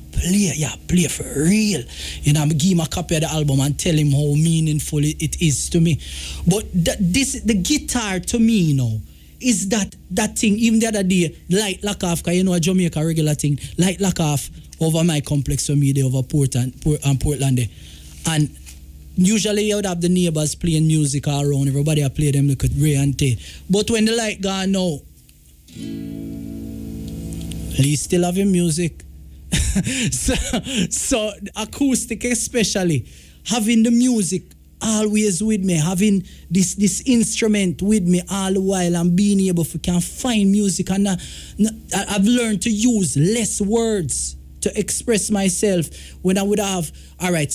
play for real. You know, I give him a copy of the album and tell him how meaningful it is to me. But the guitar to me, you know, is that thing. Even the other day, light lock off, because you know a Jamaica regular thing, light lock off over my complex for me, there over Portland there. And usually you would have the neighbors playing music all around, everybody I play them, look at Ray and Tay. But when the light gone now, Elise still having music. so acoustic especially, having the music always with me, having this instrument with me all the while, and being able to can find music, and I've learned to use less words to express myself. When I would have, all right,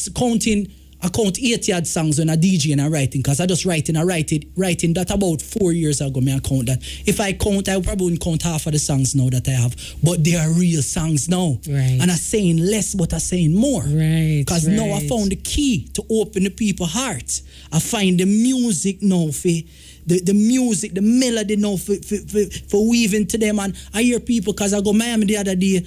I count 80 odd songs when I DJ and I writing, because I just writing that about 4 years ago. I count that. If I count, I probably wouldn't count half of the songs now that I have. But they are real songs now. Right. And I'm saying less, but I'm saying more. Right. Because now I found the key to open the people's hearts. I find the music now for the music, the melody now for weaving to them. And I hear people, because I go Miami the other day,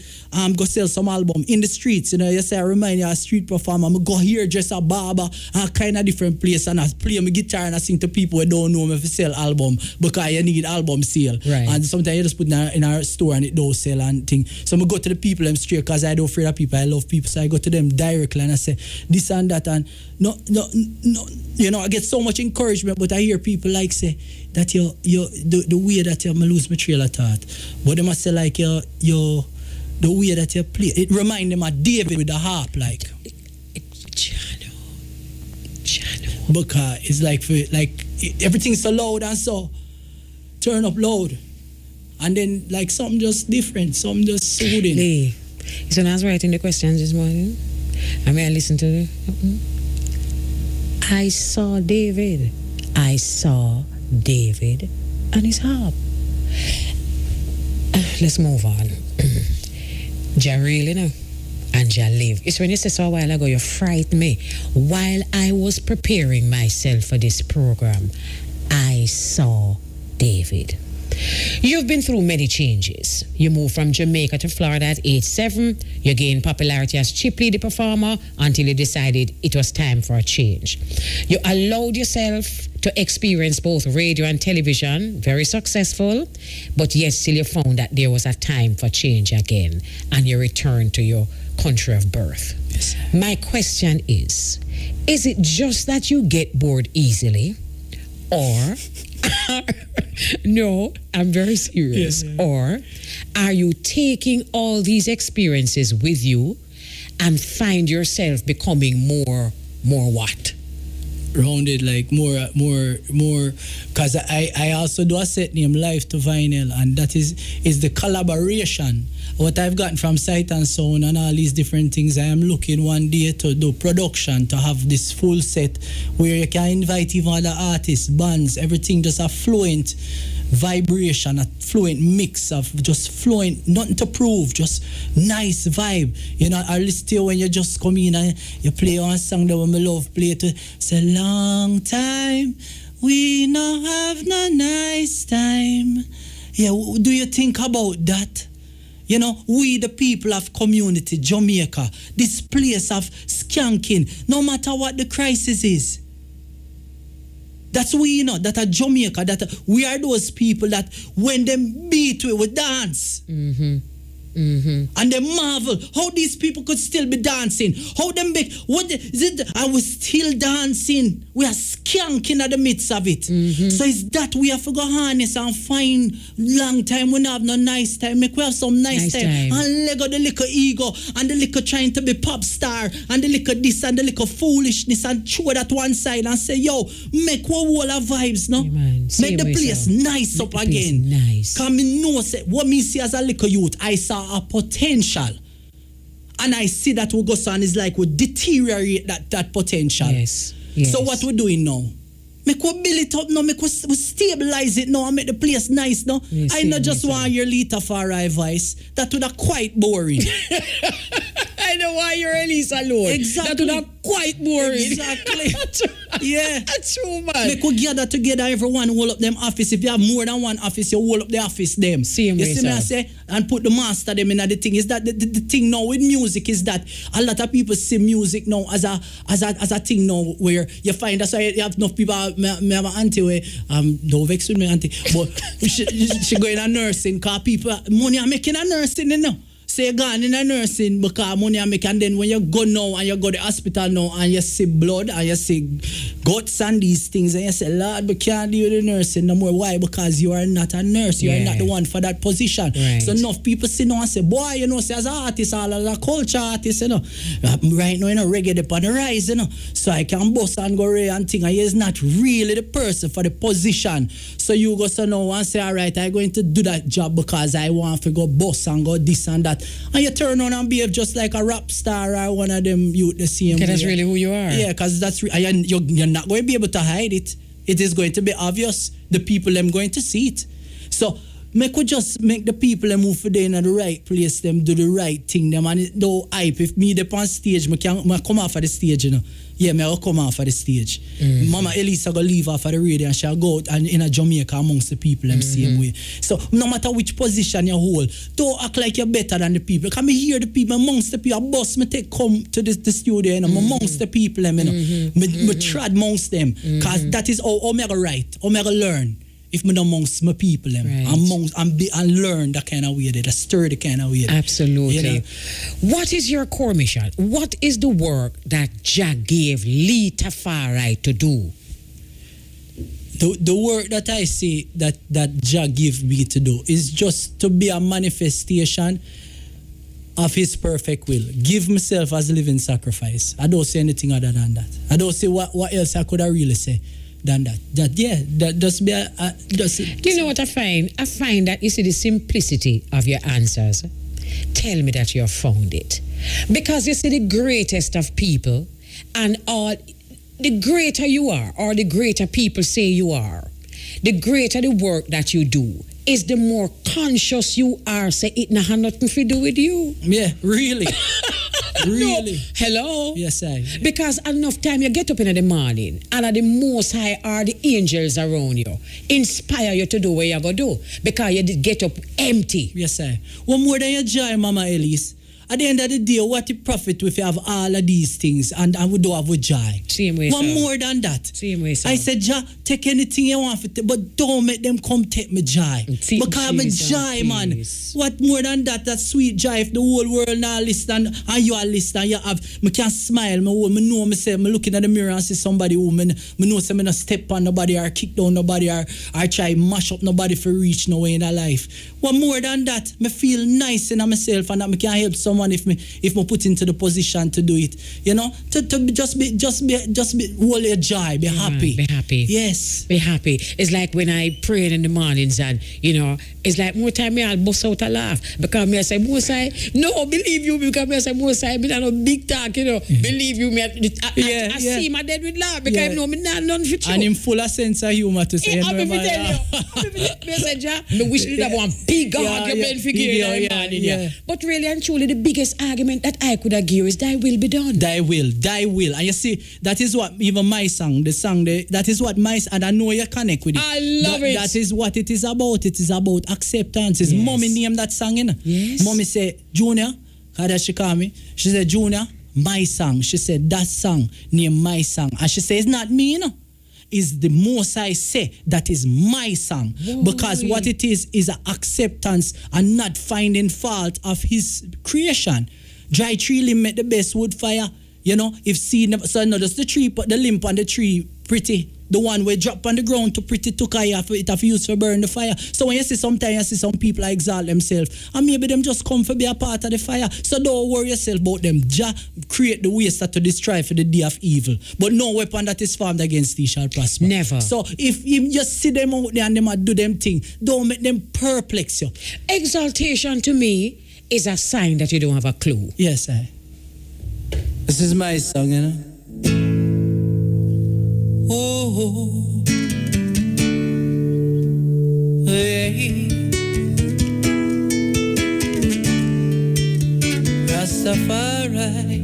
go sell some album in the streets. You know, you say I remind you of a street performer. I go here just a barber, and kind of different place, and I play my guitar and I sing to people who don't know me if sell album, because you need album sale. Right. And sometimes you just put it in our store and it don't sell and thing. So I go to the people them straight, because I don't afraid of people. I love people, so I go to them directly and I say this and that, and no, you know, I get so much encouragement. But I hear people like say that the way that you lose my trail of thought, but they must say like the way that you play, it remind them of David with the harp, like Chano. Because it's like everything's so loud, and so turn up loud, and then like something just different, something just soothing. Lee, so when I was writing the questions this morning, I mean, I listened to the. I saw David and his harp. Let's move on. Ja really know, and Ja live. It's when you said so a while ago, you frightened me. While I was preparing myself for this program, I saw David. You've been through many changes. You moved from Jamaica to Florida at age 7. You gained popularity as Chipley the performer until you decided it was time for a change. You allowed yourself to experience both radio and television, very successful, but yet still you found that there was a time for change again, and you returned to your country of birth. Yes. My question is it just that you get bored easily, or no, I'm very serious. Yeah. Or are you taking all these experiences with you and find yourself becoming more what? Rounded, like more, because I also do a set name Life to Vinyl, and that is the collaboration. What I've gotten from Sight and Sound and all these different things, I am looking one day to do production, to have this full set where you can invite even other artists, bands, everything, just a fluent vibration, a fluent mix of just fluent, nothing to prove, just nice vibe. You know, I listen to you when you just come in and you play one song that we love play to. It's a long time we not have no nice time. Yeah, do you think about that? You know, we the people of community, Jamaica, this place of skanking, no matter what the crisis is. That's we, you know, that are Jamaica, that we are those people that when them beat we dance. And they marvel how these people could still be dancing. How them be, what is it? I was still dancing. We are skanking at the midst of it. So it's that we have to go harness and find long time. We don't have no nice time. Make we have some nice time. And let go the little ego and the little trying to be pop star and the little this and the little foolishness and throw that one side and say, yo, make one wall of vibes, no? Make the place nice up again. Nice. Cause me know say what me see as a little youth, I saw a potential, and I see that we go on is like we deteriorate that potential. Yes. So what we're doing now? Make we build it up now, make we stabilize it now and make the place nice now. I not just want your little Tafari voice. That would have quite boring. I know why you're Elise alone. Exactly. That would have quite boring. Exactly. Yeah. That's true, man. Make we gather together, everyone hold up them office. If you have more than one office, you hold up the office them. Same you way, see me I say? And put the master them in the thing. Is that the thing now with music is that a lot of people see music now as a thing now where you find that's why you have enough people. Me have an auntie where don't vex with me auntie, but she going to nursing because people money are making a nursing, you know. So you gone in a nursing because money are making, and then when you go now and you go to the hospital now and you see blood and you see guts and these things and you say, Lord, we can't do the nursing no more. Why? Because you are not a nurse. You are not the one for that position. Right. So enough people sit down and say, boy, you know, say as an artist, all as a culture artist, you know, right now, you know, reggae up on the rise, you know. So I can bust and go away and think, and he is not really the person for the position. So you go so now and say, all right, I'm going to do that job because I want to go bust and go this and that. And you turn on and behave just like a rap star or one of them youth the same way. That's really who you are. Yeah, because that's you're not going to be able to hide it. It is going to be obvious. The people them going to see it. So make we just make the people them move for them in the right place, them do the right thing, them and it don't hype. If me up on stage, I come off of the stage, you know. Yeah, I'll come off of the stage. Mama Elise will leave off of the radio and she'll go out and in a Jamaica amongst the people them same way. So no matter which position you hold, don't act like you're better than the people. Can me hear the people amongst the people? Boss me take come to the studio, you know, amongst the people them, you know. Me trod amongst them. Cause that is how I go right, how I go learn. If me not amongst my people, and learn that kind of way, that stir the kind of way. Absolutely. You know? What is your core mission? What is the work that Jah gave Lee Tafari to do? The work that I see that Jah give me to do is just to be a manifestation of His perfect will. Give myself as a living sacrifice. I don't say anything other than that. I don't say what else I could have really say than that. That just be You know what I find? I find that you see the simplicity of your answers. Tell me that you have found it. Because you see the greatest of people and all, the greater you are or the greater people say you are, the greater the work that you do is the more conscious you are. Say it not have nothing to do with you. Yeah, really. Really? No. Hello? Yes, I. Because enough time you get up in the morning and the Most High are the angels around you. Inspire you to do what you going to do. Because you did get up empty. Yes, I. One more than your joy, Mama Elise. At the end of the day, what the profit if you have all of these things and we don't have a joy? Same way, One sir. more than that. Same way, sir. I said, Jah, take anything you want, but don't make them come take me joy. Because my joy, man. What more than that? That sweet joy. If the whole world now listen and you are listening, you have, me can smile. Me know myself. Me looking at the mirror and see somebody who me know say me not step on nobody or kick down nobody or try mash up nobody for reach no way in their life. What more than that? Me feel nice in myself and that me can help someone if me put into the position to do it, you know, to just be hold your joy, be happy. Be happy. Yes. Be happy. It's like when I pray in the mornings and, you know, it's like more time I'll bust out a laugh because me I say, Mosai, no, believe you, because me I say, Mosai, me not no big talk, you know, believe you, me I see my dead with laugh because I know me not none for true. And him full of sense of humor to say, I'm me say, Jah, me wish you have one big God, you been figure in the morning. But really and truly, the biggest argument that I could give is thy will be done. Thy will. And you see, that is what even my song, that is what my, and I know you connect with it. I love it. That is what it is about. It is about acceptance. It's Yes. mommy named that song, you know. Yes. Mommy say, Junior, how does she call me? She said, Junior, my song. She said, that song named my song. And she says, it's not me, you know. Is the most I say that is my song. Whoa. Because what it is an acceptance and not finding fault of his creation. Dry tree limb make the best wood fire. You know, if seed never, so no, just the tree, but the limb on the tree pretty. The one where drop on the ground to pretty to it have used to burn the fire. So when you see sometimes you see some people exalt themselves and maybe them just come for be a part of the fire. So don't worry yourself about them. Jah create the waste that to destroy for the day of evil. But no weapon that is formed against thee shall prosper. Never. So if you just see them out there and them a do them thing, don't make them perplex you. Exaltation to me is a sign that you don't have a clue. Yes, I. This is my song, you know. Oh, hey, Rastafari.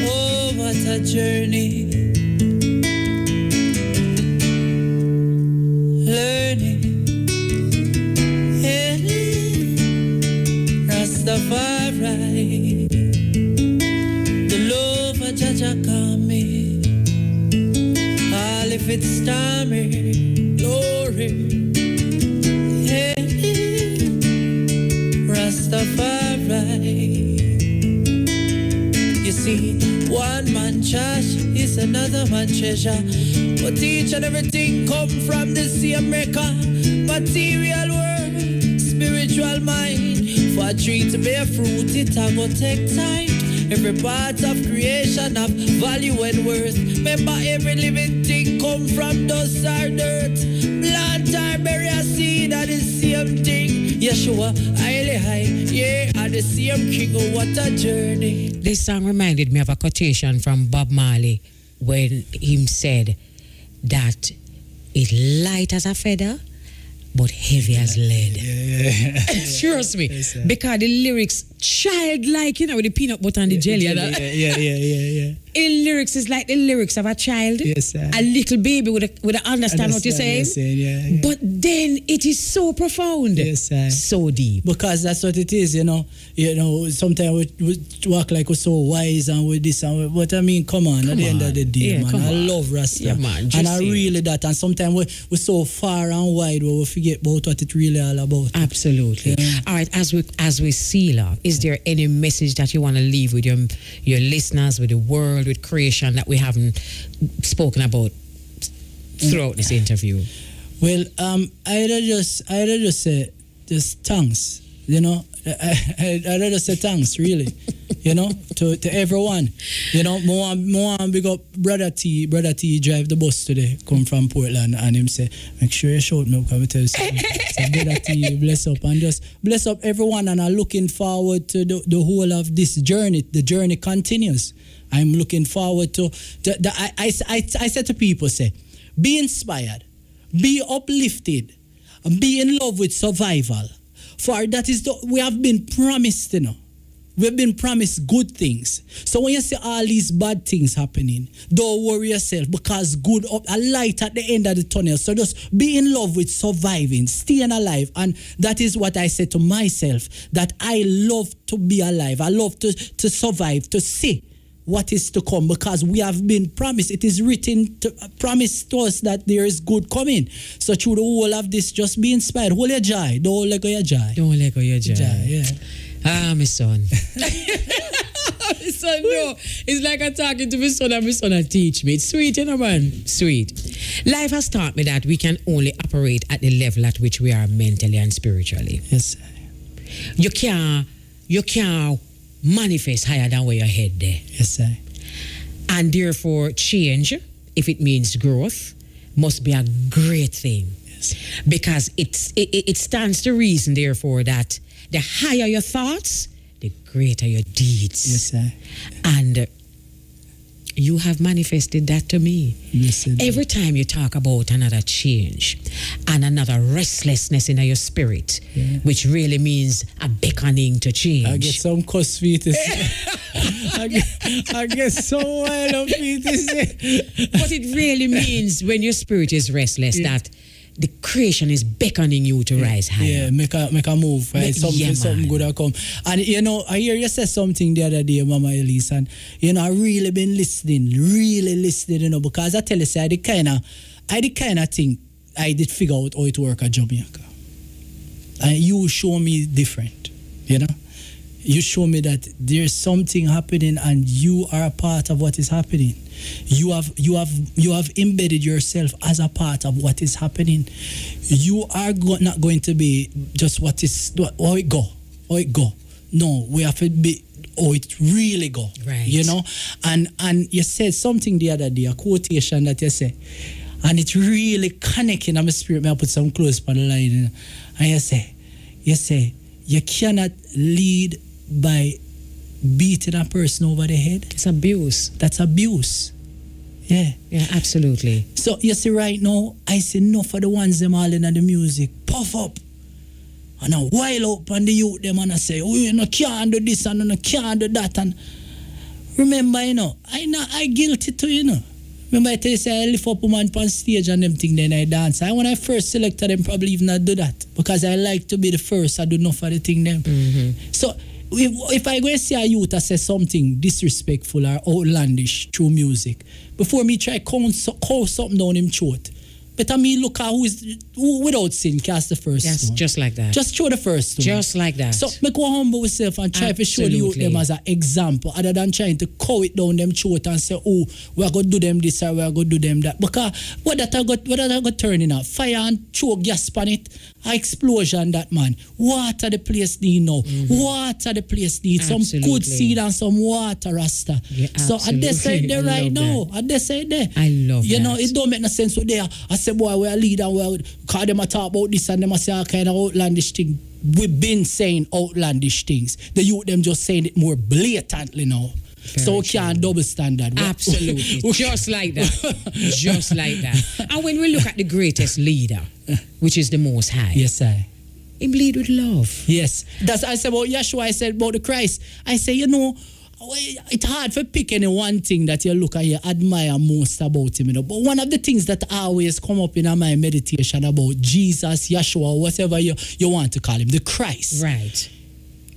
Oh, what a journey. Tafari, the love of Jaja coming. All if it's stormy, glory. Hey, Rastafari. You see, one man trash is another man treasure. But each and everything come from the same maker. Material world, spiritual mind. For a tree to bear fruit, it a go take time. Every part of creation have value and worth. Remember, every living thing come from dust or dirt. Plant or bury a seed are the same thing. Yeshua, highly high, yeah, are the same king. Oh, what a journey. This song reminded me of a quotation from Bob Marley when he said that it light as a feather but heavy as lead. Yeah. Trust me. Yes, because the lyrics, childlike, you know, with the peanut butter and the jelly. Yeah. In lyrics is like the lyrics of a child. Yes, sir. A little baby would understand what you're saying. Yeah. But then it is so profound. Yes, sir. So deep. Because that's what it is, you know. Sometimes we walk like we're so wise and with this and but I mean, come on, at the end of the day, man. I love Rasta. Yeah, man. And I really that. And sometimes we're so far and wide where we forget about what it really all about. Absolutely. Yeah. All right, as we seal up, is there any message that you want to leave with your listeners, with the world, with creation that we haven't spoken about throughout this interview? Well, I'd just say just thanks, you know. I'd rather say thanks, really, you know, to everyone. You know, more big up Brother T drive the bus today, come from Portland, and him say, make sure you shout me, because I tell you something. So Brother T, bless up, and just bless up everyone, and I'm looking forward to the whole of this journey. The journey continues. I'm looking forward to, I said to people, say, be inspired, be uplifted, and be in love with survival. For that is we have been promised, you know. We've been promised good things. So when you see all these bad things happening, don't worry yourself, because good a light at the end of the tunnel. So just be in love with surviving, staying alive. And that is what I said to myself, that I love to be alive. I love to survive, to see what is to come, because we have been promised. It is written, promised to us that there is good coming. So through the whole of this, just be inspired. Hold your joy. Don't let go your joy. Don't let go your joy. Yeah. Ah, my son. My son, no. It's like I'm talking to my son and my son will teach me. It's sweet, you know, man. Sweet. Life has taught me that we can only operate at the level at which we are mentally and spiritually. Yes. You can't manifest higher than where your head there. Yes, sir. And therefore, change, if it means growth, must be a great thing. Yes. Because it stands to reason, therefore, that the higher your thoughts, the greater your deeds. Yes, sir. And you have manifested that to me. Yes, sir. Every time you talk about another change and another restlessness in your spirit, which really means a beckoning to change. I get some cuss feet. I get so wild of feet. But it really means when your spirit is restless, that the creation is beckoning you to rise higher. Yeah, make a move, right? Something good will come. And you know, I hear you say something the other day, Mama Elise, and you know, I really been listening, you know, because I tell you, say, I the kind of thing I did figure out how it work at Jamaica. And you show me different, you know. You show me that there's something happening and you are a part of what is happening. You have embedded yourself as a part of what is happening. You are not going to be just how it go. No, we have to be how it really go. Right. You know? And you said something the other day, a quotation that you say, and it's really connecting on my spirit. May I put some clothes on the line? And you say, you cannot lead by beating a person over the head. It's abuse. That's abuse. Yeah. Yeah, absolutely. So you see right now, I see enough of the ones them all in the music puff up. And I while up on the youth them and I say, oh, you know, can't do this and you can't do that. And remember, you know, I guilty too, you know. Remember I tell you, say I lift up a man on stage and them thing, then I dance. And when I first selected them, probably even not do that. Because I like to be the first, I do enough of the thing them. Mm-hmm. So if I go and see a youth that says something disrespectful or outlandish through music, before me try call something down him throat, better me look at who without sin cast the first Yes, stone. just like that. Just throw the first stone. Just like that. So me go humble myself and try to show the youth them as an example, other than trying to call it down them throat and say, oh, we're going to do them this or we're going to do them that. Because what that I got turning out? Fire and throw gas on it, an explosion that man. Water the place need now. Mm-hmm. Water the place need. Absolutely. Some good seed and some water, Rasta. Yeah, so I decide there right now. I decide there. I love you that. know, it don't make no sense with there. I say, boy, we're a leader. Because them a talk about this and them a say all kind of outlandish thing. We've been saying outlandish things. The youth them just saying it more blatantly now. Very so we true. can't double standard. Absolutely. Just like that. Just like that. And when we look at the greatest leader, which is the Most High. Yes, sir. He bleed with love. Yes. That's I said about Yeshua, I said about the Christ. I say, you know, it's hard to pick any one thing that you look and you admire most about him, you know. But one of the things that always come up in my meditation about Jesus, Yeshua, whatever you want to call him, the Christ. Right.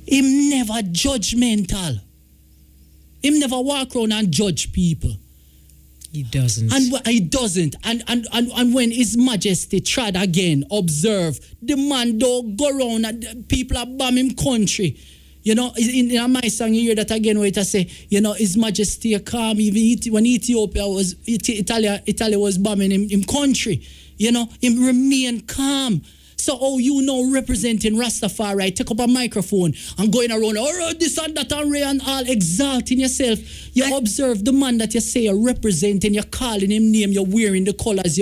Him never judgmental. Him never walk around and judge people. He doesn't. And he doesn't. And when His Majesty tried again, observe, the man don't go around and people are bombing country. You know, in my song, you hear that again where it say, you know, His Majesty calm. Even when Ethiopia was, Italy was bombing him country. You know, him remain calm. So, you know, representing Rastafari, take up a microphone and going around, this and that and all, exalting yourself. You observe the man that you say you're representing, you're calling him name, you're wearing the colors.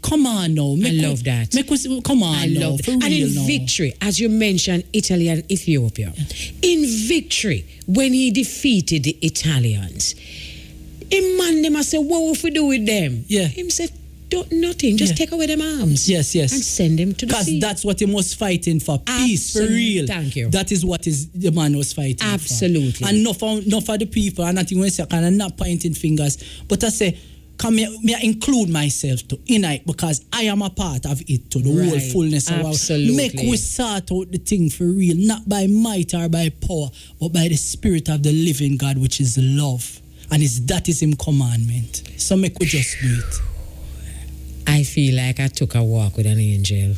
Come on now. I love that. Come on I now. love that. For And real in now. victory, as you mentioned, Italy and Ethiopia, in victory, when he defeated the Italians, him man them I say, what if we do with them? Yeah. Him said, nothing, just take away them arms. Yes. And send them to the sea. Because that's what he was fighting for. Peace, for real. Thank you. That is what the man was fighting Absolutely. for. And enough of the people, and I think when I say, I'm not pointing fingers, but I say, may I include myself to in it because I am a part of it to the whole fullness of Absolutely. Make we sort out the thing for real, not by might or by power, but by the Spirit of the living God, which is love. And that is His commandment. So make we just do it. I feel like I took a walk with an angel.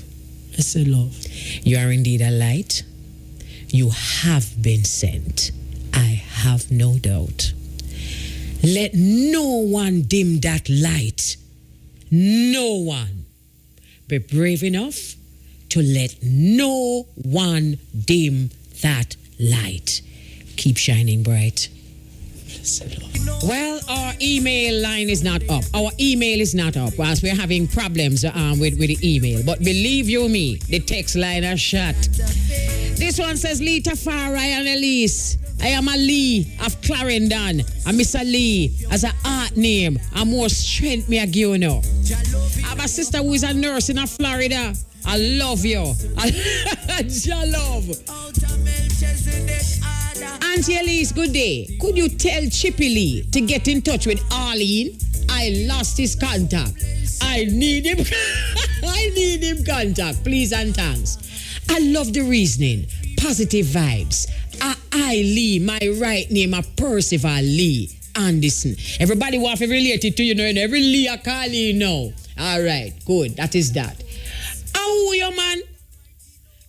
I say love. You are indeed a light. You have been sent. I have no doubt. Let no one dim that light. No one. Be brave enough to let no one dim that light. Keep shining bright. Well, our email line is not up. Our email is not up whilst we're having problems with the email. But believe you me, the text line is shut. This one says Lee Tafari and Elise. I am a Lee of Clarendon. And Mr. Lee as an art name. And more strength me give you know. I have a sister who is a nurse in Florida. I love you. I love. Auntie Elise, good day. Could you tell Chippy Lee to get in touch with Arlene? I lost his contact. I need him. I need him contact. Please and thanks. I love the reasoning. Positive vibes. I Lee, my right name, Percival Lee Anderson. Everybody want to relate it to you know, and every Lee I call you now. All right, good. That is that. How you man?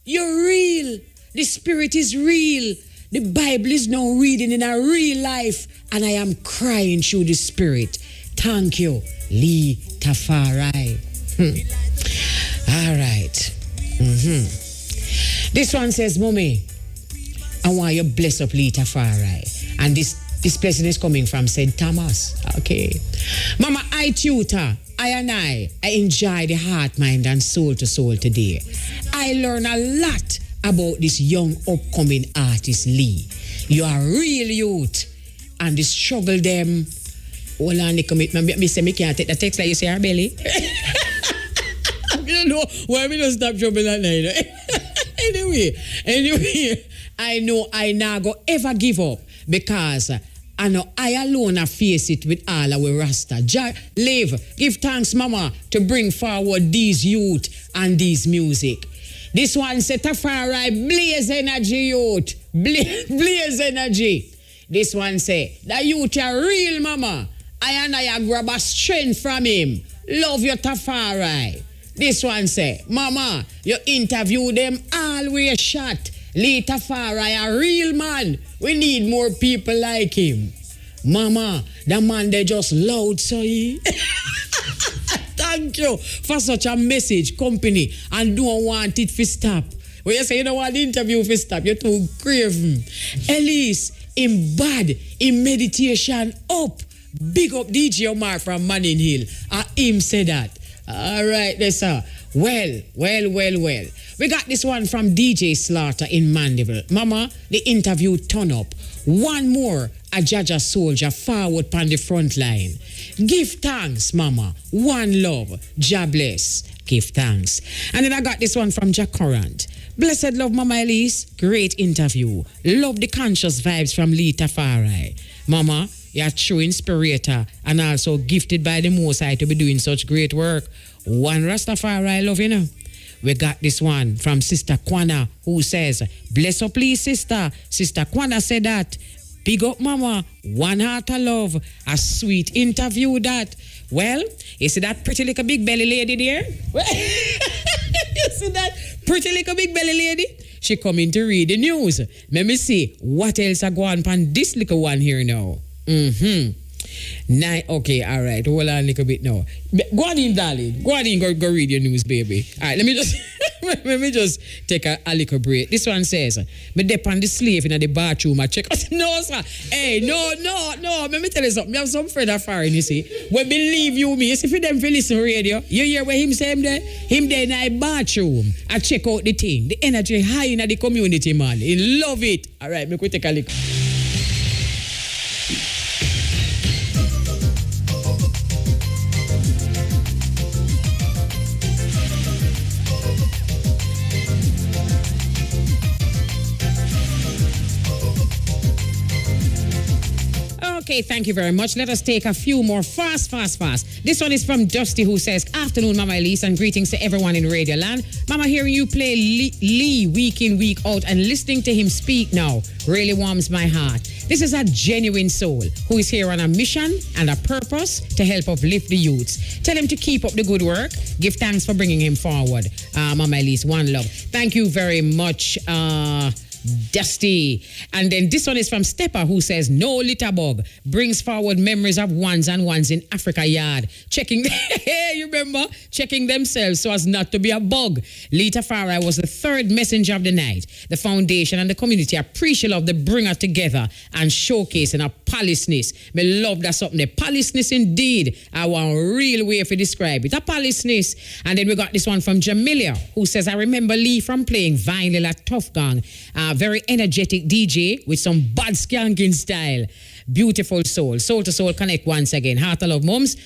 You're real. The spirit is real. The Bible is now reading in a real life, and I am crying through the spirit. Thank you, Lee Tafari. All right. This one says, Mommy, I want you to bless up Lee Tafari. And this blessing is coming from St. Thomas. Okay. Mama, I tutor. I enjoy the heart, mind, and soul to soul today. I learn a lot about this young upcoming artist, Lee. You are real youth. And the struggle them. Hold on, me say me can't take the text like you say, our belly. You know, why me don't stop trouble at night? Anyway, I know I not go ever give up because I know I alone I face it with all our Rasta. Live, give thanks, Mama, to bring forward these youth and these music. This one said, Tafari, blaze energy, youth. Blaze energy. This one say, the youth are real, Mama. I grab a strength from him. Love your Tafari. This one say, Mama, you interview them always shot. Lee Tafari a real man. We need more people like him. Mama, the man they just loud so he. Thank you for such a message, company, and don't want it to stop. When you say you don't want the interview to stop, you're too craven. Elise, in bad, in meditation, up. Big up DJ Omar from Manning Hill. Him said that. All right, there, sir. Well. We got this one from DJ Slaughter in Mandeville. Mama, the interview turn up. One more, a Jaja soldier forward on the front line. Give thanks, Mama. One love. Jah bless. Give thanks. And then I got this one from Jack Corrant. Blessed love, Mama Elise. Great interview. Love the conscious vibes from Lee Tafari. Mama, you're a true inspirator and also gifted by the Most High to be doing such great work. One Rastafari love, you know. We got this one from Sister Kwana who says, bless up, please, sister. Sister Kwana said that. Big up, Mama. One heart of love. A sweet interview that. Well, you see that pretty little big belly lady there? You see that pretty little big belly lady? She coming to read the news. Let me see what else I go on this little one here now. Okay, all right. Hold on a little bit now. Go on in, darling. Go on in, go read your news, baby. All right, let me just take a little break. This one says, me dip on the slave in the bathroom. I check. No, sir. Hey, no. Let me tell you something. I have some friend of foreign, you see. When believe you me, you see for them to listen radio, you hear where him say him there? Him there in the bathroom. I check out the thing. The energy high in the community, man. He love it. All right, me go take a look. Okay, thank you very much. Let us take a few more fast. This one is from Dusty who says, afternoon, Mama Elise, and greetings to everyone in Radio Land. Mama, hearing you play Lee week in, week out and listening to him speak now really warms my heart. This is a genuine soul who is here on a mission and a purpose to help uplift the youths. Tell him to keep up the good work. Give thanks for bringing him forward. Mama Elise, one love. Thank you very much, Dusty. And then this one is from Stepper, who says, no litter bug brings forward memories of ones and ones in Africa Yard. Checking, you remember? Checking themselves so as not to be a bug. Lita Farah was the third messenger of the night. The foundation and the community appreciate of the bringer together and showcasing a palaceness. Me love that something. The palaceness indeed. I want a real way to describe it. A palaceness. And then we got this one from Jamilia, who says, I remember Lee from playing vinyl at Tough Gang. Very energetic DJ with some bad skanking style. Beautiful soul. Soul to soul connect once again. Heart of love mums.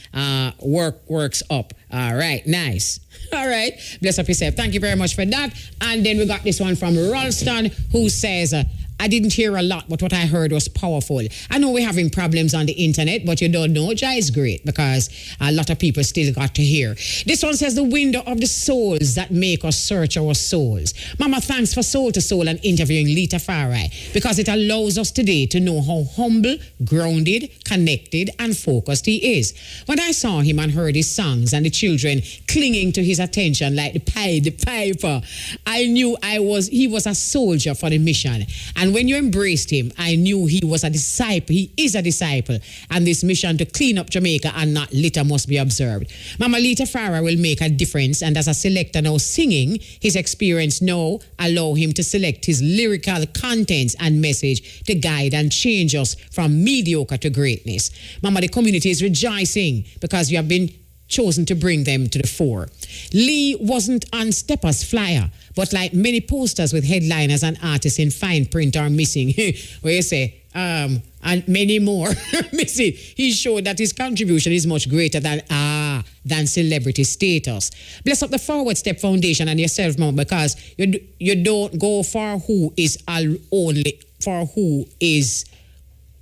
Works up. All right. Nice. All right. Bless up yourself. Thank you very much for that. And then we got this one from Ralston, who says, I didn't hear a lot, but what I heard was powerful. I know we're having problems on the internet, but you don't know. Jai is great because a lot of people still got to hear. This one says, the window of the souls that make us search our souls. Mama, thanks for Soul to Soul and interviewing Lita Farai, because it allows us today to know how humble, grounded, connected, and focused he is. When I saw him and heard his songs and the children clinging to his attention like the piper, I knew he was a soldier for the mission. And when you embraced him, I knew he was a disciple. He is a disciple. And this mission to clean up Jamaica and not litter must be observed. Mama Lita Farah will make a difference. And as a selector now singing, his experience now allow him to select his lyrical contents and message to guide and change us from mediocre to greatness. Mama, the community is rejoicing because you have been chosen to bring them to the fore. Lee wasn't on Stepper's flyer, but like many posters with headliners and artists in fine print are missing, where you say, and many more missing, he showed that his contribution is much greater than celebrity status. Bless up the Forward Step Foundation and yourself, Mama, because you don't go for who is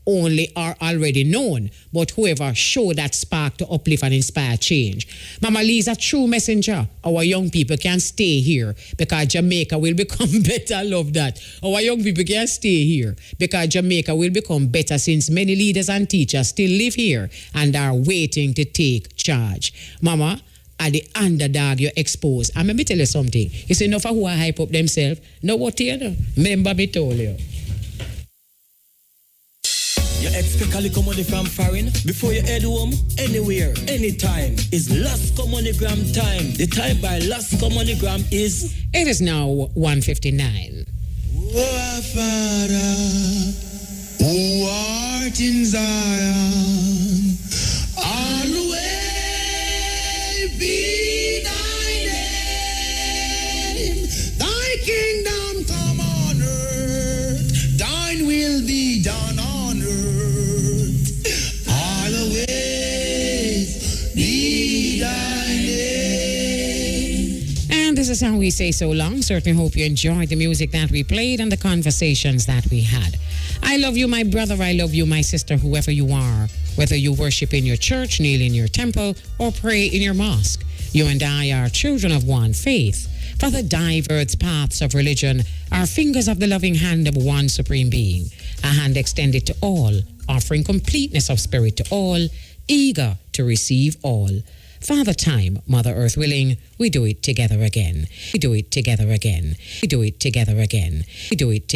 only are already known, but whoever show that spark to uplift and inspire change. Mama Lee is a true messenger. Our young people can stay here because Jamaica will become better. I love that. Our young people can stay here because Jamaica will become better, since many leaders and teachers still live here and are waiting to take charge. Mama, at the underdog you expose. And let me tell you something. You see, enough of who are hype up themselves. Know what you know? Remember me told you. You expect a little money from foreign before you head home, anywhere, anytime. It's Last Communigram time. The time by Last Communigram is... It is now 1:59. Oh, Father, who art in Zion, always be thy name. Thy kingdom come on earth, thine will be done on earth. Always be thy name. And this is how we say so long. Certainly hope you enjoyed the music that we played and the conversations that we had. I love you, my brother. I love you, my sister, whoever you are. Whether you worship in your church, kneel in your temple, or pray in your mosque, you and I are children of one faith. For the diverse paths of religion are fingers of the loving hand of one supreme being, a hand extended to all, offering completeness of spirit to all, eager to receive all. Father Time, Mother Earth willing, we do it together again. We do it together again. We do it together again. We do it together.